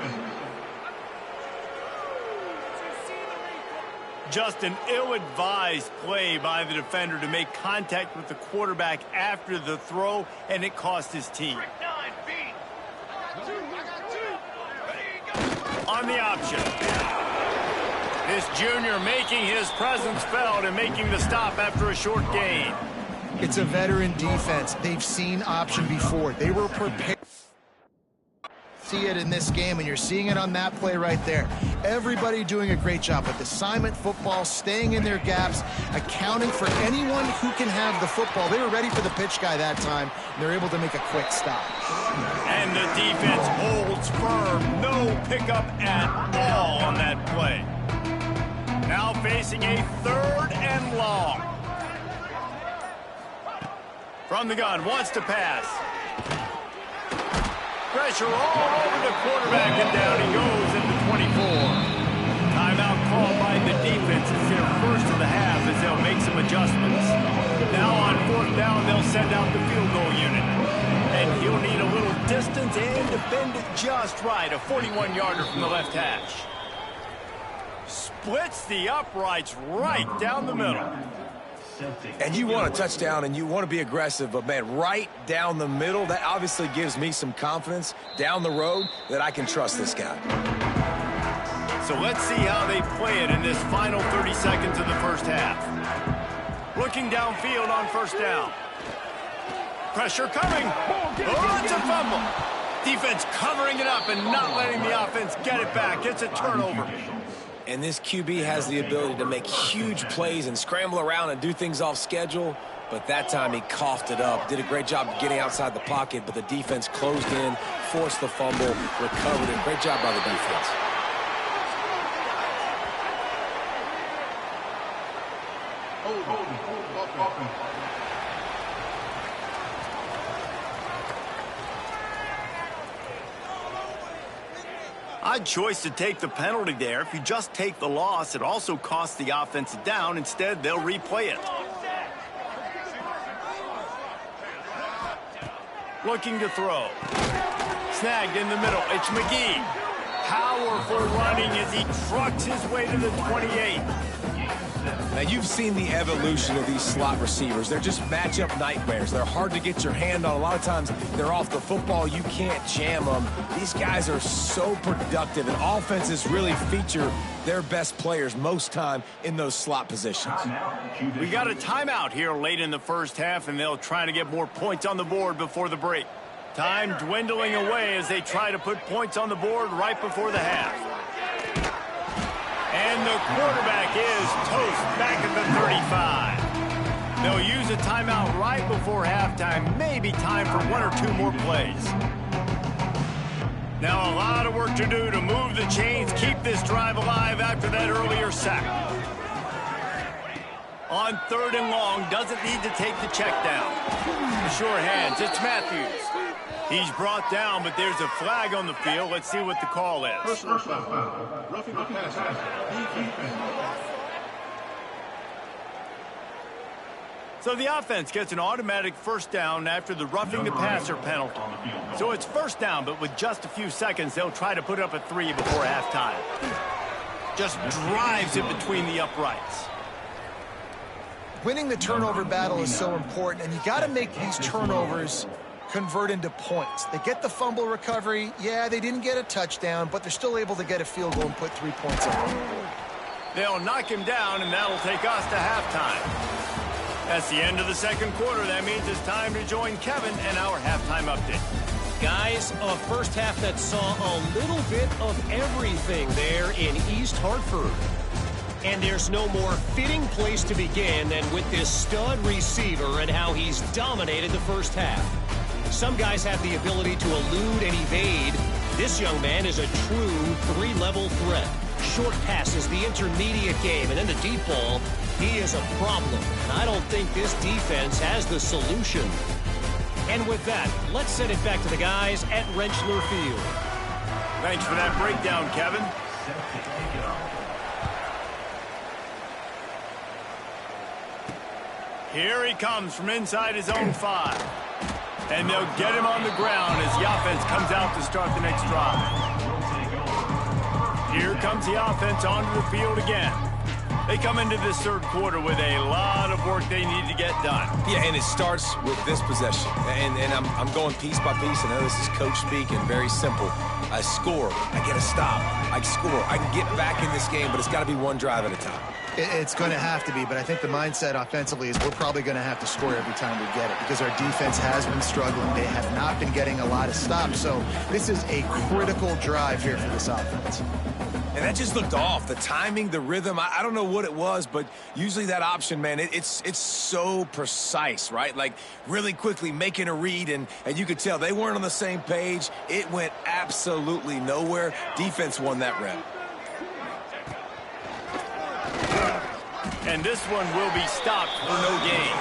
Just an ill-advised play by the defender to make contact with the quarterback after the throw, and it cost his team. On the option. This junior making his presence felt and making the stop after a short gain. It's a veteran defense. They've seen option before. They were prepared. See it in this game, and you're seeing it on that play right there. Everybody doing a great job with assignment football, staying in their gaps, accounting for anyone who can have the football. They were ready for the pitch guy that time, and they're able to make a quick stop. And the defense holds firm. No pickup at all on that play. Now facing a 3rd and long. From the gun, wants to pass. Pressure all over the quarterback, and down he goes at the 24. Timeout called by the defense. It's their first of the half as they'll make some adjustments. Now on 4th down, they'll send out the field goal unit. And he'll need a little distance and defend it just right. A 41-yarder from the left hash. Splits the uprights right down the middle. And you want a touchdown and you want to be aggressive, but man, right down the middle, that obviously gives me some confidence down the road that I can trust this guy. So let's see how they play it in this final 30 seconds of the first half. Looking downfield on 1st down. Pressure coming. Oh, it's a fumble. Defense covering it up and not letting the offense get it back. It's a turnover. And this QB has the ability to make huge plays and scramble around and do things off schedule. But that time he coughed it up. Did a great job of getting outside the pocket, but the defense closed in, forced the fumble, recovered it. Great job by the defense. Odd choice to take the penalty there. If you just take the loss, it also costs the offense a down. Instead, they'll replay it. Looking to throw. Snagged in the middle. It's McGee. Powerful running as he trucks his way to the 28. Now, you've seen the evolution of these slot receivers. They're just matchup nightmares. They're hard to get your hand on. A lot of times, they're off the football. You can't jam them. These guys are so productive, and offenses really feature their best players most time in those slot positions. We got a timeout here late in the first half, and they'll try to get more points on the board before the break. Time dwindling away as they try to put points on the board right before the half. And the quarterback is toast back at the 35. They'll use a timeout right before halftime. Maybe time for 1 or 2 more plays. Now a lot of work to do to move the chains, keep this drive alive after that earlier sack. On 3rd and long, doesn't need to take the check down. The sure hands, it's Matthews. He's brought down, but there's a flag on the field. Let's see what the call is. Personal foul. Roughing the passer. Defense. So the offense gets an automatic 1st down after the roughing the passer penalty. So it's 1st down, but with just a few seconds, they'll try to put up a 3 before halftime. Just drives it between the uprights. Winning the turnover battle is so important, and you got to make these turnovers convert into points. They get the fumble recovery. Yeah, they didn't get a touchdown, but they're still able to get a field goal and put 3 points on the board. They'll knock him down, and that'll take us to halftime. That's the end of the 2nd quarter. That means it's time to join Kevin and our halftime update. Guys, a first half that saw a little bit of everything there in East Hartford. And there's no more fitting place to begin than with this stud receiver and how he's dominated the first half. Some guys have the ability to elude and evade. This young man is a true 3-level threat. Short passes, the intermediate game, and then the deep ball. He is a problem, and I don't think this defense has the solution. And with that, let's send it back to the guys at Rentschler Field. Thanks for that breakdown, Kevin. Here he comes from inside his own 5. And they'll get him on the ground as the offense comes out to start the next drive. Here comes the offense onto the field again. They come into this third quarter with a lot of work they need to get done. Yeah, and it starts with this possession. And I'm going piece by piece. I know this is coach speak and very simple. I score. I get a stop. I score. I can get back in this game, but it's got to be one drive at a time. It's going to have to be, but I think the mindset offensively is we're probably going to have to score every time we get it because our defense has been struggling. They have not been getting a lot of stops, so this is a critical drive here for this offense. And that just looked off. The timing, the rhythm, I don't know what it was, but usually that option, man, it's so precise, right? Like really quickly making a read, and you could tell they weren't on the same page. It went absolutely nowhere. Defense won that rep. And this one will be stopped for no gain.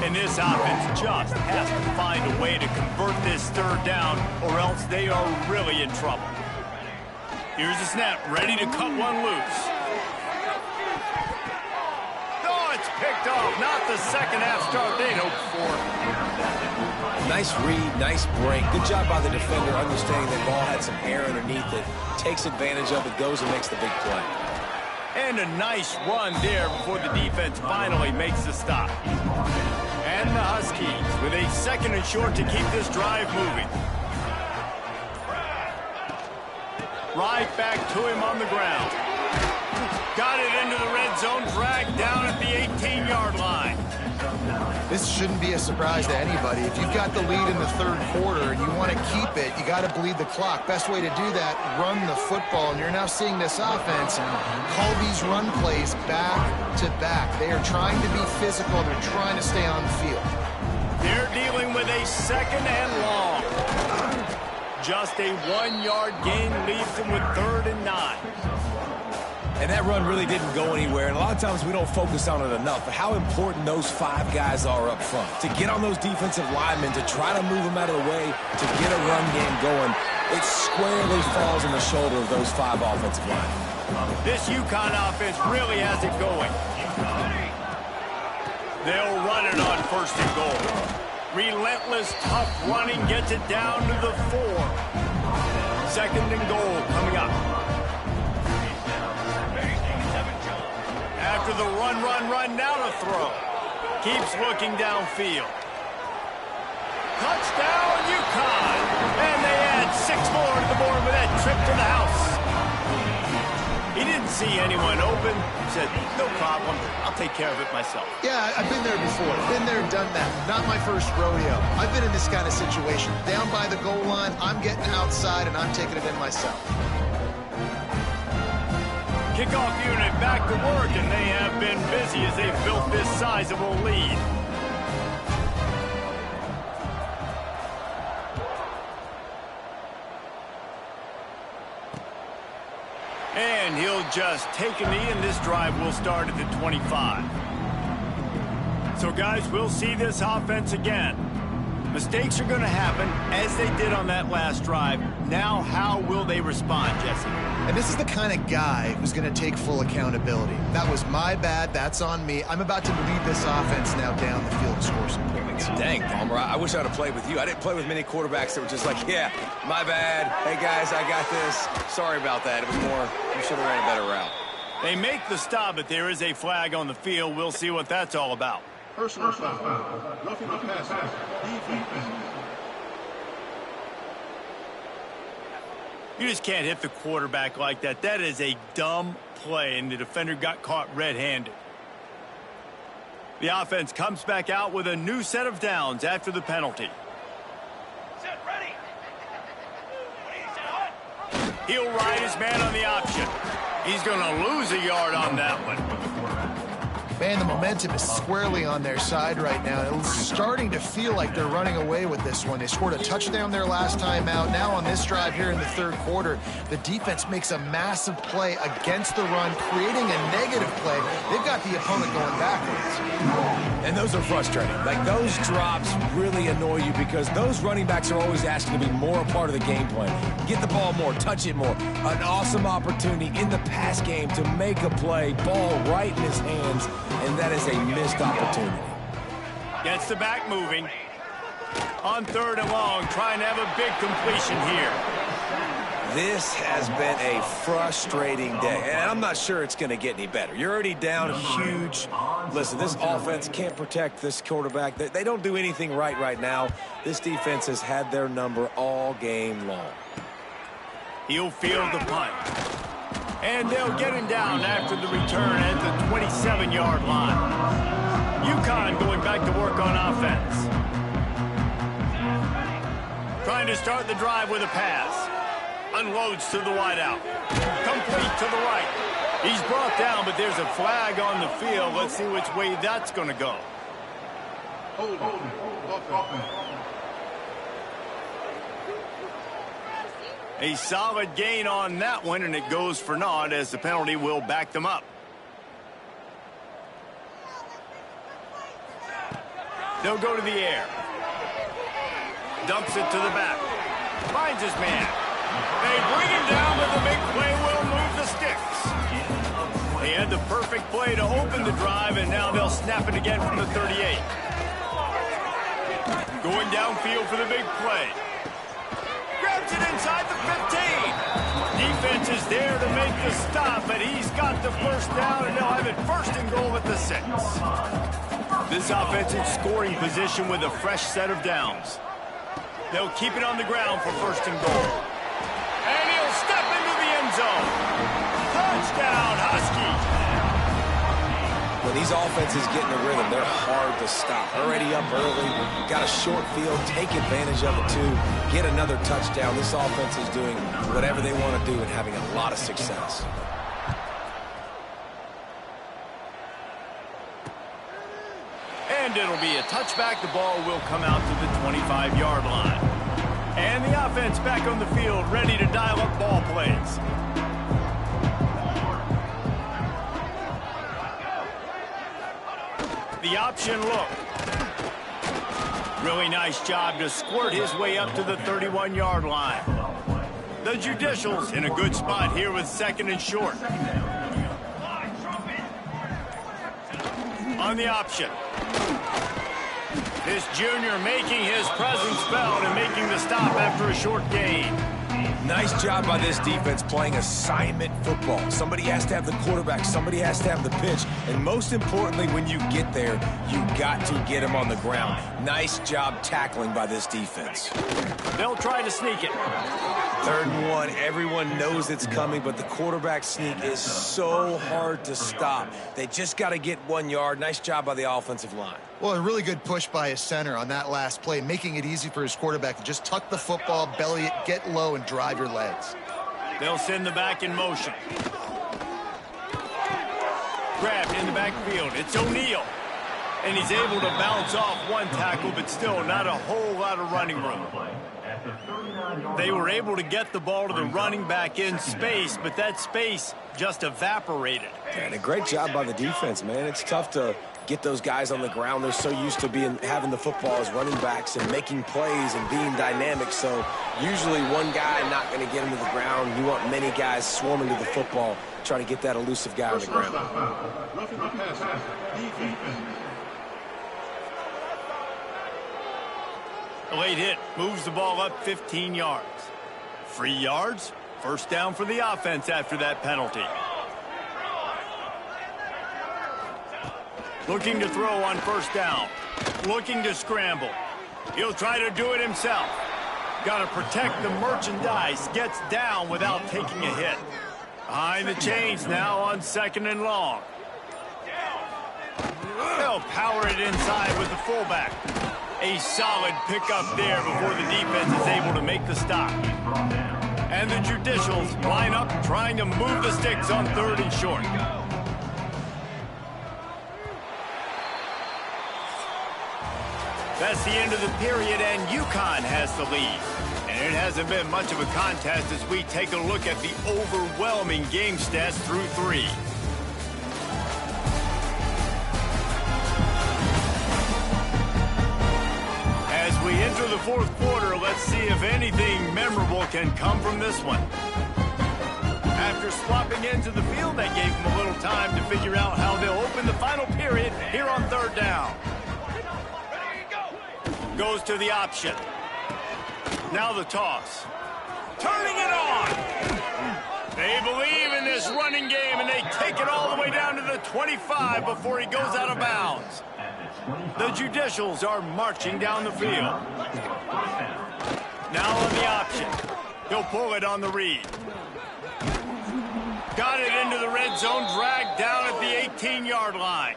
And this offense just has to find a way to convert this third down, or else they are really in trouble. Here's the snap, ready to cut one loose. Picked off, not the second half start they'd hoped for. Nice read, nice break. Good job by the defender understanding that ball had some air underneath it. Takes advantage of it, goes and makes the big play. And a nice run there before the defense finally makes the stop. And the Huskies with a second and short to keep this drive moving. Right back to him on the ground. Got it into the red zone, dragged down at the 18-yard line. This shouldn't be a surprise to anybody. If you've got the lead in the third quarter and you want to keep it, you got to bleed the clock. Best way to do that, run the football. And you're now seeing this offense and call these run plays back to back. They are trying to be physical. They're trying to stay on the field. They're dealing with a second and long. Just a 1-yard gain leaves them with 3rd and 9. And that run really didn't go anywhere. And a lot of times we don't focus on it enough. But how important those 5 guys are up front. To get on those defensive linemen, to try to move them out of the way, to get a run game going, it squarely falls on the shoulder of those 5 offensive linemen. This UConn offense really has it going. They'll run it on 1st and goal. Relentless, tough running gets it down to the 4. 2nd and goal coming up. After the run, now to throw. Keeps looking downfield. Touchdown, UConn! And they add 6 more to the board with that trip to the house. He didn't see anyone open. Said, no problem. I'll take care of it myself. Yeah, I've been there before. Been there, done that. Not my first rodeo. I've been in this kind of situation. Down by the goal line, I'm getting outside, and I'm taking it in myself. Kickoff unit back to work, and they have been busy as they've built this sizable lead. And he'll just take a knee, and this drive will start at the 25. So, guys, we'll see this offense again. Mistakes are going to happen, as they did on that last drive. Now, how will they respond, Jesse? And this is the kind of guy who's going to take full accountability. That was my bad. That's on me. I'm about to lead this offense now down the field to score some points. Dang, Palmer, I wish I'd have played with you. I didn't play with many quarterbacks that were just like, yeah, my bad. Hey, guys, I got this. Sorry about that. It was more, you should have ran a better route. They make the stop, but there is a flag on the field. We'll see what that's all about. Personal foul. Roughing the passer. Defense. You just can't hit the quarterback like that. That is a dumb play, and the defender got caught red-handed. The offense comes back out with a new set of downs after the penalty. Set, ready. He'll ride his man on the option. He's going to lose a yard on that one. Man, the momentum is squarely on their side right now. It's starting to feel like they're running away with this one. They scored a touchdown their last time out. Now on this drive here in the third quarter, the defense makes a massive play against the run, creating a negative play. They've got the opponent going backwards. And those are frustrating. Like, those drops really annoy you because those running backs are always asking to be more a part of the game plan. Get the ball more, touch it more. An awesome opportunity in the pass game to make a play, ball right in his hands, and that is a missed opportunity. Gets the back moving. On 3rd and long, trying to have a big completion here. This has been a frustrating day, and I'm not sure it's going to get any better. You're already down huge. Listen, this offense can't protect this quarterback. They don't do anything right now. This defense has had their number all game long. He'll field the punt. And they'll get him down after the return at the 27-yard line. Ncaa going back to work on offense. Trying to start the drive with a pass. Unloads to the wideout. Complete to the right. He's brought down, but there's a flag on the field. Let's see which way that's going to go. A solid gain on that one, and it goes for naught as the penalty will back them up. They'll go to the air. Dumps it to the back. Finds his man. They bring him down, but the big play will move the sticks. They had the perfect play to open the drive, and now they'll snap it again from the 38. Going downfield for the big play. Grabs it inside the 15. Defense is there to make the stop, but he's got the first down, and they'll have it 1st and goal at the 6. This offense in scoring position with a fresh set of downs. They'll keep it on the ground for 1st and goal. And he'll step into the end zone. Touchdown, Huskies. When these offenses get in the rhythm, they're hard to stop. Already up early, got a short field, take advantage of it too, get another touchdown. This offense is doing whatever they want to do and having a lot of success. And it'll be a touchback. The ball will come out to the 25-yard line. And the offense back on the field, ready to dial up ball plays. The option look. Really nice job to squirt his way up to the 31-yard line. The Judicials in a good spot here with 2nd and short. On the option. This junior making his presence felt and making the stop after a short gain. Nice job by this defense playing assignment football. Somebody has to have the quarterback, somebody has to have the pitch, and most importantly, when you get there, you got to get him on the ground. Nice job tackling by this defense. They'll try to sneak it. 3rd and 1, everyone knows it's coming, but the quarterback sneak is so hard to stop. They just got to get 1 yard. Nice job by the offensive line. Well, a really good push by his center on that last play, making it easy for his quarterback to just tuck the football, belly it, get low, and drive your legs. They'll send the back in motion. Grabbed in the backfield. It's O'Neal. And he's able to bounce off one tackle, but still not a whole lot of running room. They were able to get the ball to the running back in space, but that space just evaporated. And a great job by the defense, man. It's tough to get those guys on the ground. They're so used to having the football as running backs and making plays and being dynamic. So usually one guy not going to get him to the ground. You want many guys swarming to the football, trying to get that elusive guy on the ground. A late hit moves the ball up 15 yards. 3 yards, 1st down for the offense after that penalty. Looking to throw on 1st down. Looking to scramble. He'll try to do it himself. Got to protect the merchandise. Gets down without taking a hit. Behind the chains now on 2nd and long. They'll power it inside with the fullback. A solid pickup there before the defense is able to make the stop. And the Judicials line up trying to move the sticks on 3rd and short. That's the end of the period, and Ncaa has the lead. And it hasn't been much of a contest as we take a look at the overwhelming game stats through 3. As we enter the 4th quarter, let's see if anything memorable can come from this one. After swapping into the field, that gave them a little time to figure out how they'll open the final period here on 3rd down. Goes to the option. Now the toss. Turning it on. They believe in this running game, and they take it all the way down to the 25 before he goes out of bounds. The Judicials are marching down the field. Now on the option. He'll pull it on the read. Got it into the red zone, dragged down at the 18-yard line.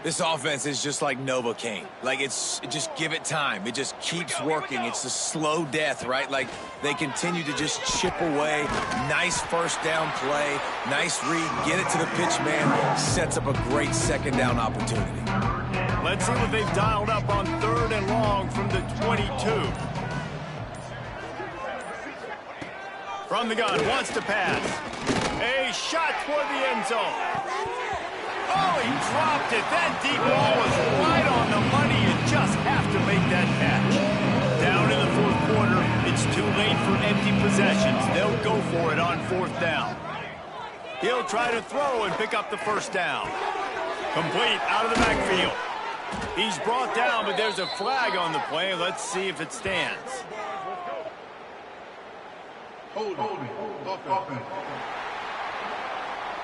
This offense is just like Novocaine. Like, just give it time. It just keeps working. It's a slow death, right? Like, they continue to just chip away. Nice 1st down play. Nice read. Get it to the pitch man. Sets up a great 2nd down opportunity. Let's see what they've dialed up on 3rd and long from the 22. From the gun, wants to pass. A shot toward the end zone. Oh, he dropped it. That deep ball was right on the money. You just have to make that catch. Down in the 4th quarter, it's too late for empty possessions. They'll go for it on 4th down. He'll try to throw and pick up the 1st down. Complete out of the backfield. He's brought down, but there's a flag on the play. Let's see if it stands.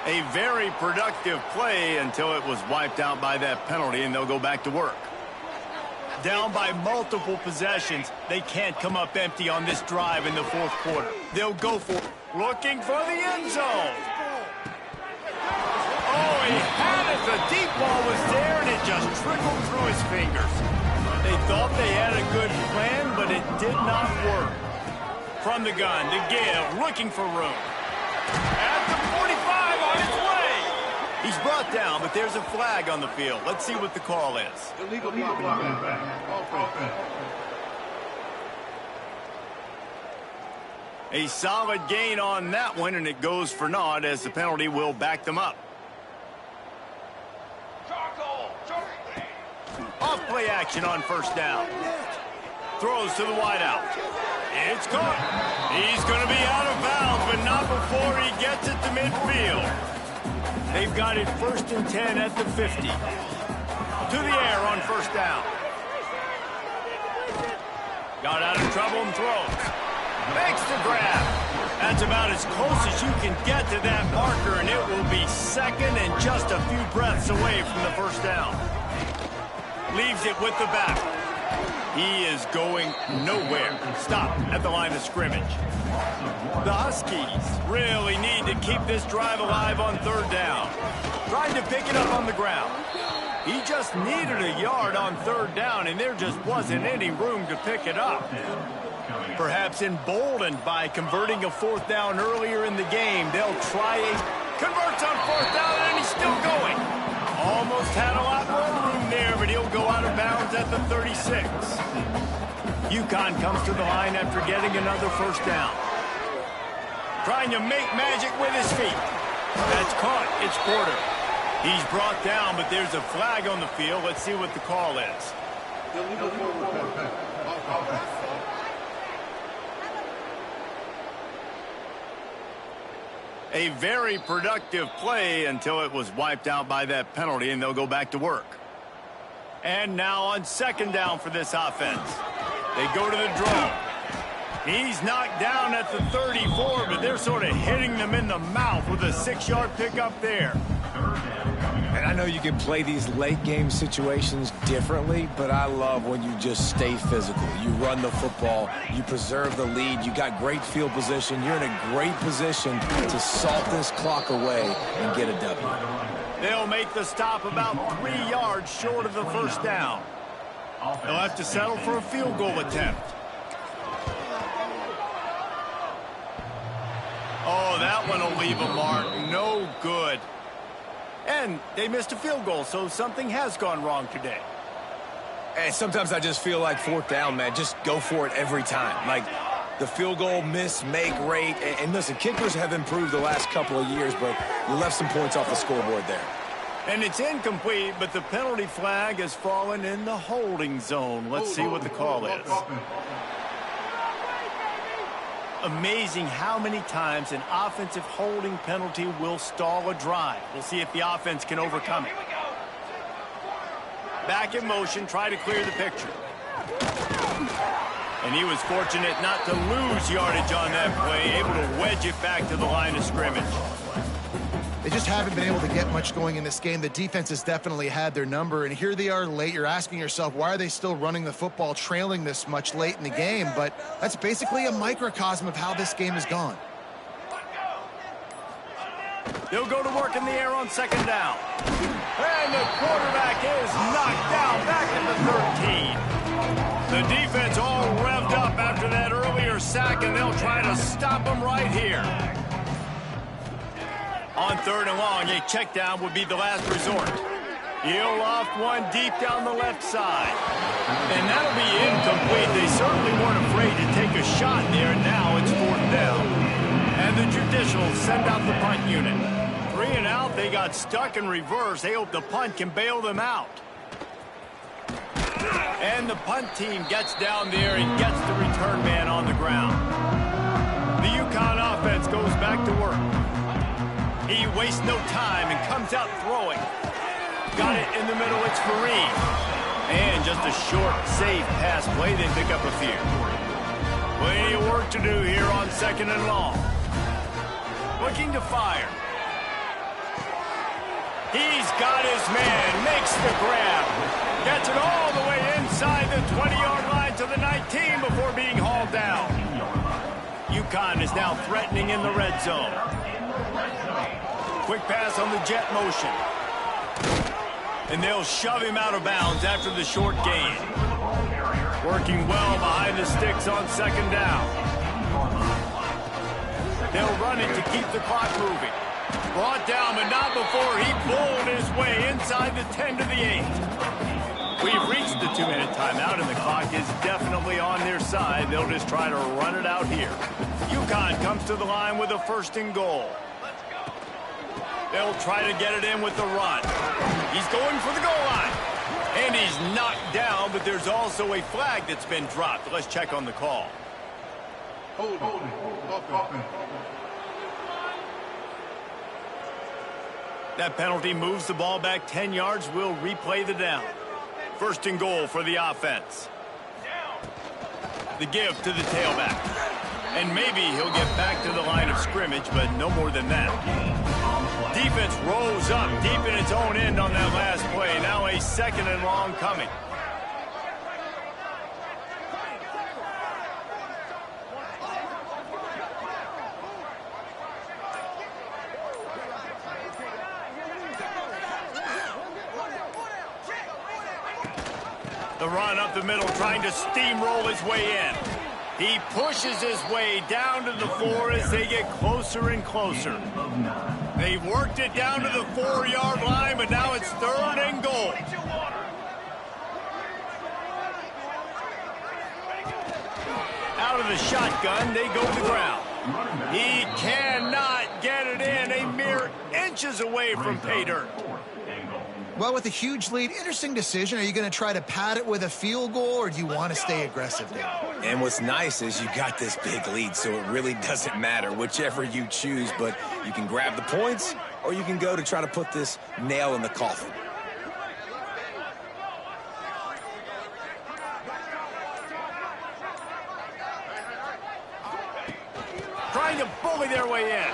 A very productive play until it was wiped out by that penalty, and they'll go back to work. Down by multiple possessions, they can't come up empty on this drive in the 4th quarter. They'll go for it. Looking for the end zone. Oh, he had it. The deep ball was there, and it just trickled through his fingers. They thought they had a good plan, but it did not work. From the gun, to give, looking for room. At the 45 on its way. He's brought down, but there's a flag on the field. Let's see what the call is. Illegal offense. A solid gain on that one, and it goes for naught as the penalty will back them up. Off play action on 1st down. Throws to the wideout. It's caught. He's going to be out of bounds, but not before he gets it to midfield. They've got it 1st and 10 at the 50. To the air on 1st down. Got out of trouble and throws. Makes the grab. That's about as close as you can get to that marker, and it will be 2nd and just a few breaths away from the 1st down. Leaves it with the back. He is going nowhere. Stop at the line of scrimmage. The Huskies really need to keep this drive alive on 3rd down. Trying to pick it up on the ground. He just needed a yard on 3rd down, and there just wasn't any room to pick it up. Perhaps emboldened by converting a 4th down earlier in the game, they'll try a... Converts on 4th down, and he's still going. Almost had a lot more room there, but he'll go out of bounds at the 36. Ncaa comes to the line after getting another 1st down. Trying to make magic with his feet. That's caught. It's Porter. He's brought down, but there's a flag on the field. Let's see what the call is. A very productive play until it was wiped out by that penalty, and they'll go back to work. And now on 2nd down for this offense. They go to the draw. He's knocked down at the 34, but they're sort of hitting them in the mouth with a 6-yard pickup there. And I know you can play these late game situations differently, but I love when you just stay physical. You run the football, you preserve the lead, you got great field position, you're in a great position to salt this clock away and get a W. They'll make the stop about 3 yards short of the 1st down. They'll have to settle for a field goal attempt. Oh, that one will leave a mark. No good. And they missed a field goal, so something has gone wrong today. And sometimes I just feel like fourth down, man, just go for it every time. Like the field goal miss, make rate. And listen, kickers have improved the last couple of years, but you left some points off the scoreboard there. And it's incomplete, but the penalty flag has fallen in the holding zone. Let's see what the call is. Amazing how many times an offensive holding penalty will stall a drive. We'll see if the offense can overcome it. Back in motion, try to clear the picture. And he was fortunate not to lose yardage on that play, able to wedge it back to the line of scrimmage. They just haven't been able to get much going in this game. The defense has definitely had their number, and here they are late. You're asking yourself, why are they still running the football, trailing this much late in the game? But that's basically a microcosm of how this game has gone. They'll go to work in the air on second down. And the quarterback is knocked down back at the 13. The defense all revved up after that earlier sack, and they'll try to stop him right here. On third and long, a check down would be the last resort. He'll loft one deep down the left side. And that'll be incomplete. They certainly weren't afraid to take a shot there. Now it's fourth down. And the judicials send out the punt unit. 3 and out, they got stuck in reverse. They hope the punt can bail them out. And the punt team gets down there and gets the return man on the ground. The Ncaa offense goes back to work. He wastes no time and comes out throwing. Got it in the middle, it's Fareed. And just a short, safe pass play, they pick up a few. Plenty of work to do here on second and long. Looking to fire. He's got his man, makes the grab. Gets it all the way inside the 20-yard line to the 19 before being hauled down. Ncaa is now threatening in the red zone. Quick pass on the jet motion. And they'll shove him out of bounds after the short gain. Working well behind the sticks on second down. They'll run it to keep the clock moving. Brought down, but not before he bowled his way inside the 10 to the 8. We've reached the 2-minute timeout, and the clock is definitely on their side. They'll just try to run it out here. Ncaa comes to the line with a 1st and goal. They'll try to get it in with the run. He's going for the goal line. And he's knocked down, but there's also a flag that's been dropped. Let's check on the call. That penalty moves the ball back 10 yards. We'll replay the down. 1st and goal for the offense. The give to the tailback. And maybe he'll get back to the line of scrimmage, but no more than that. Defense rolls up deep in its own end on that last play. Now a 2nd and long coming. The run up the middle, trying to steamroll his way in. He pushes his way down to the 4 as they get closer and closer. They've worked it down to the 4-yard line, but now it's 3rd and goal. Out of the shotgun, they go to the ground. He cannot get it in, a mere inches away from pay dirt. Well, with a huge lead, interesting decision. Are you going to try to pad it with a field goal, or do you want to stay aggressive there? And what's nice is you got this big lead, so it really doesn't matter whichever you choose, but you can grab the points, or you can go to try to put this nail in the coffin. Trying to bully their way in.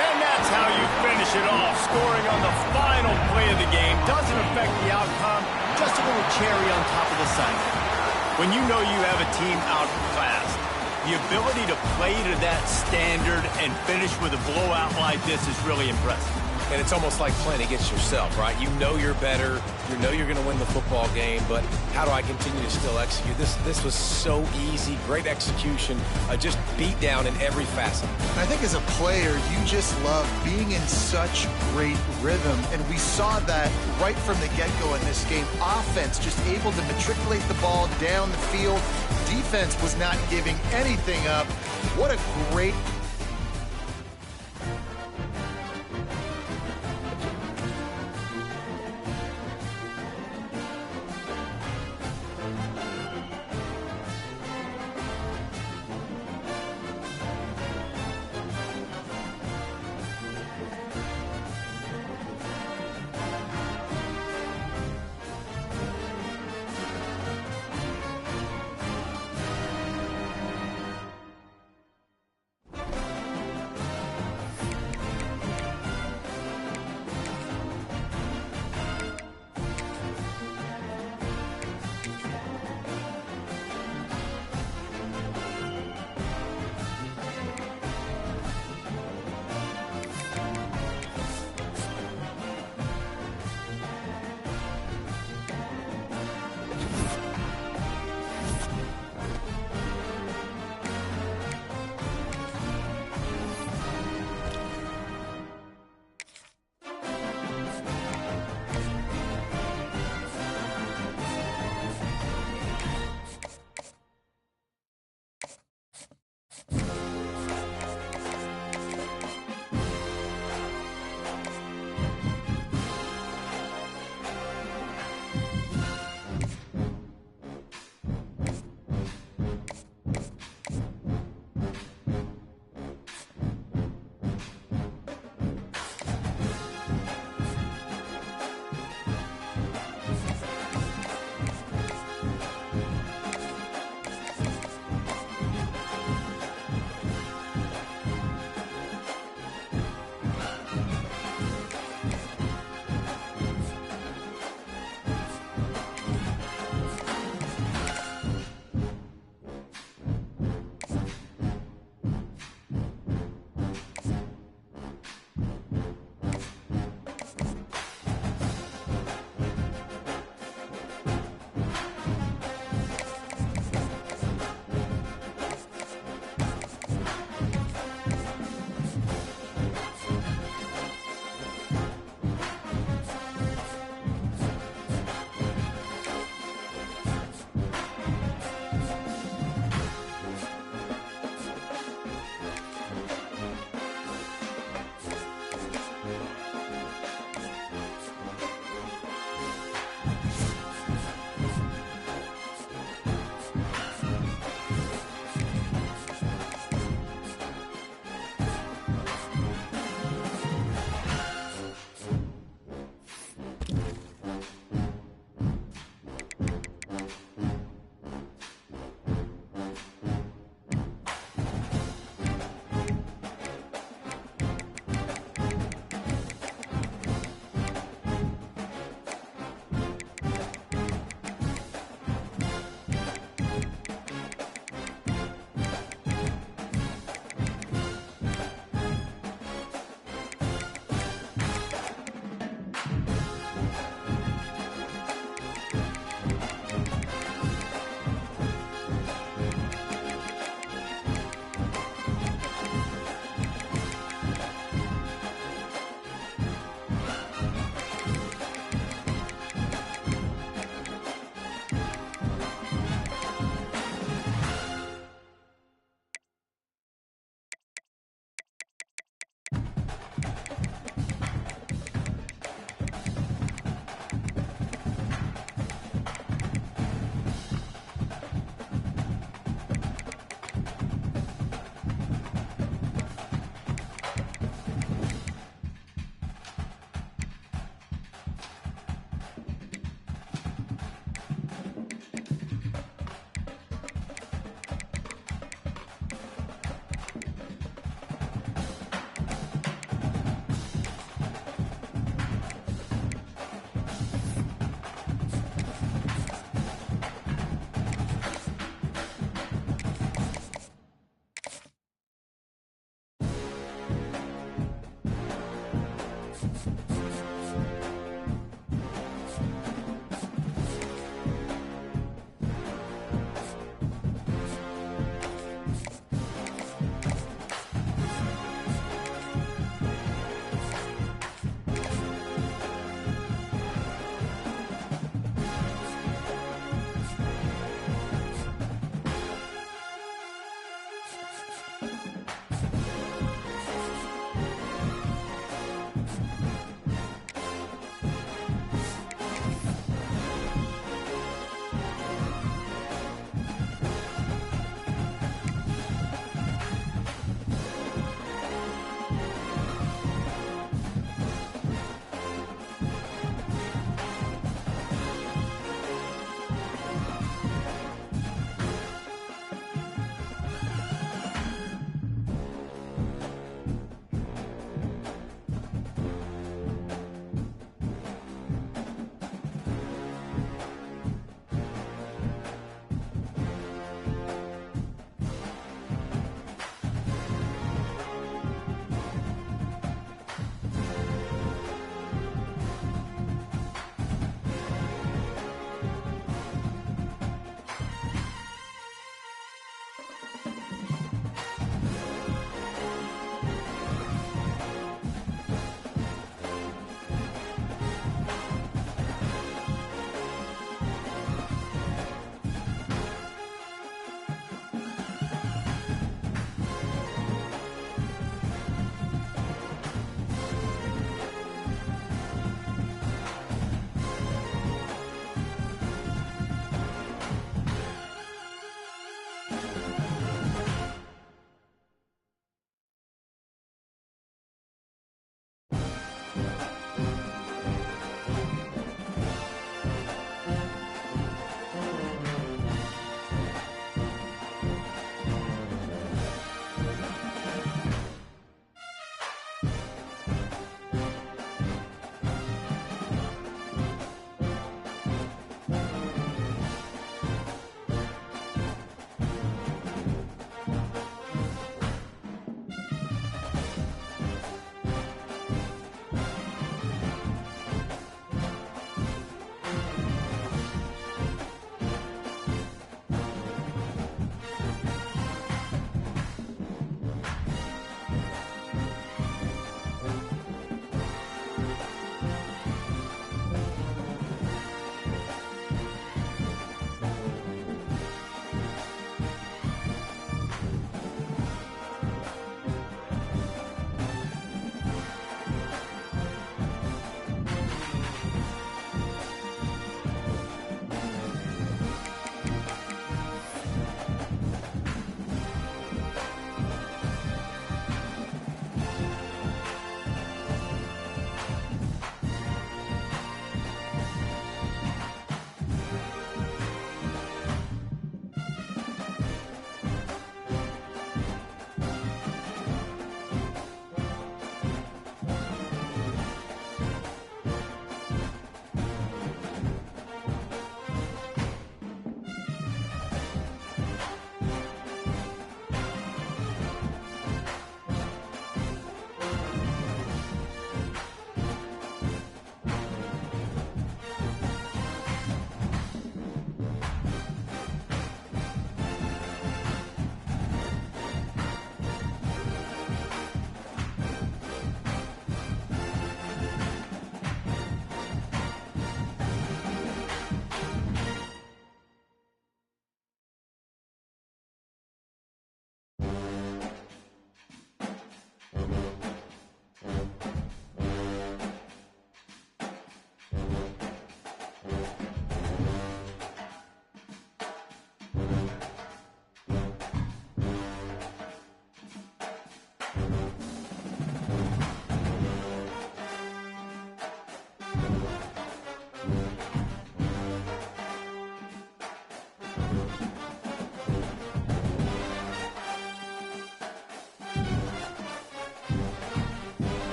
And that's how you finish it off. Scoring on the final play of the game doesn't affect the outcome. Just a little cherry on top of the sundae. When you know you have a team outclassed, the ability to play to that standard and finish with a blowout like this is really impressive. And it's almost like playing against yourself, right? You know you're better. You know you're going to win the football game, but how do I continue to still execute? This was so easy, great execution, just beat down in every facet. I think as a player, you just love being in such great rhythm, and we saw that right from the get-go in this game. Offense just able to matriculate the ball down the field. Defense was not giving anything up. What a great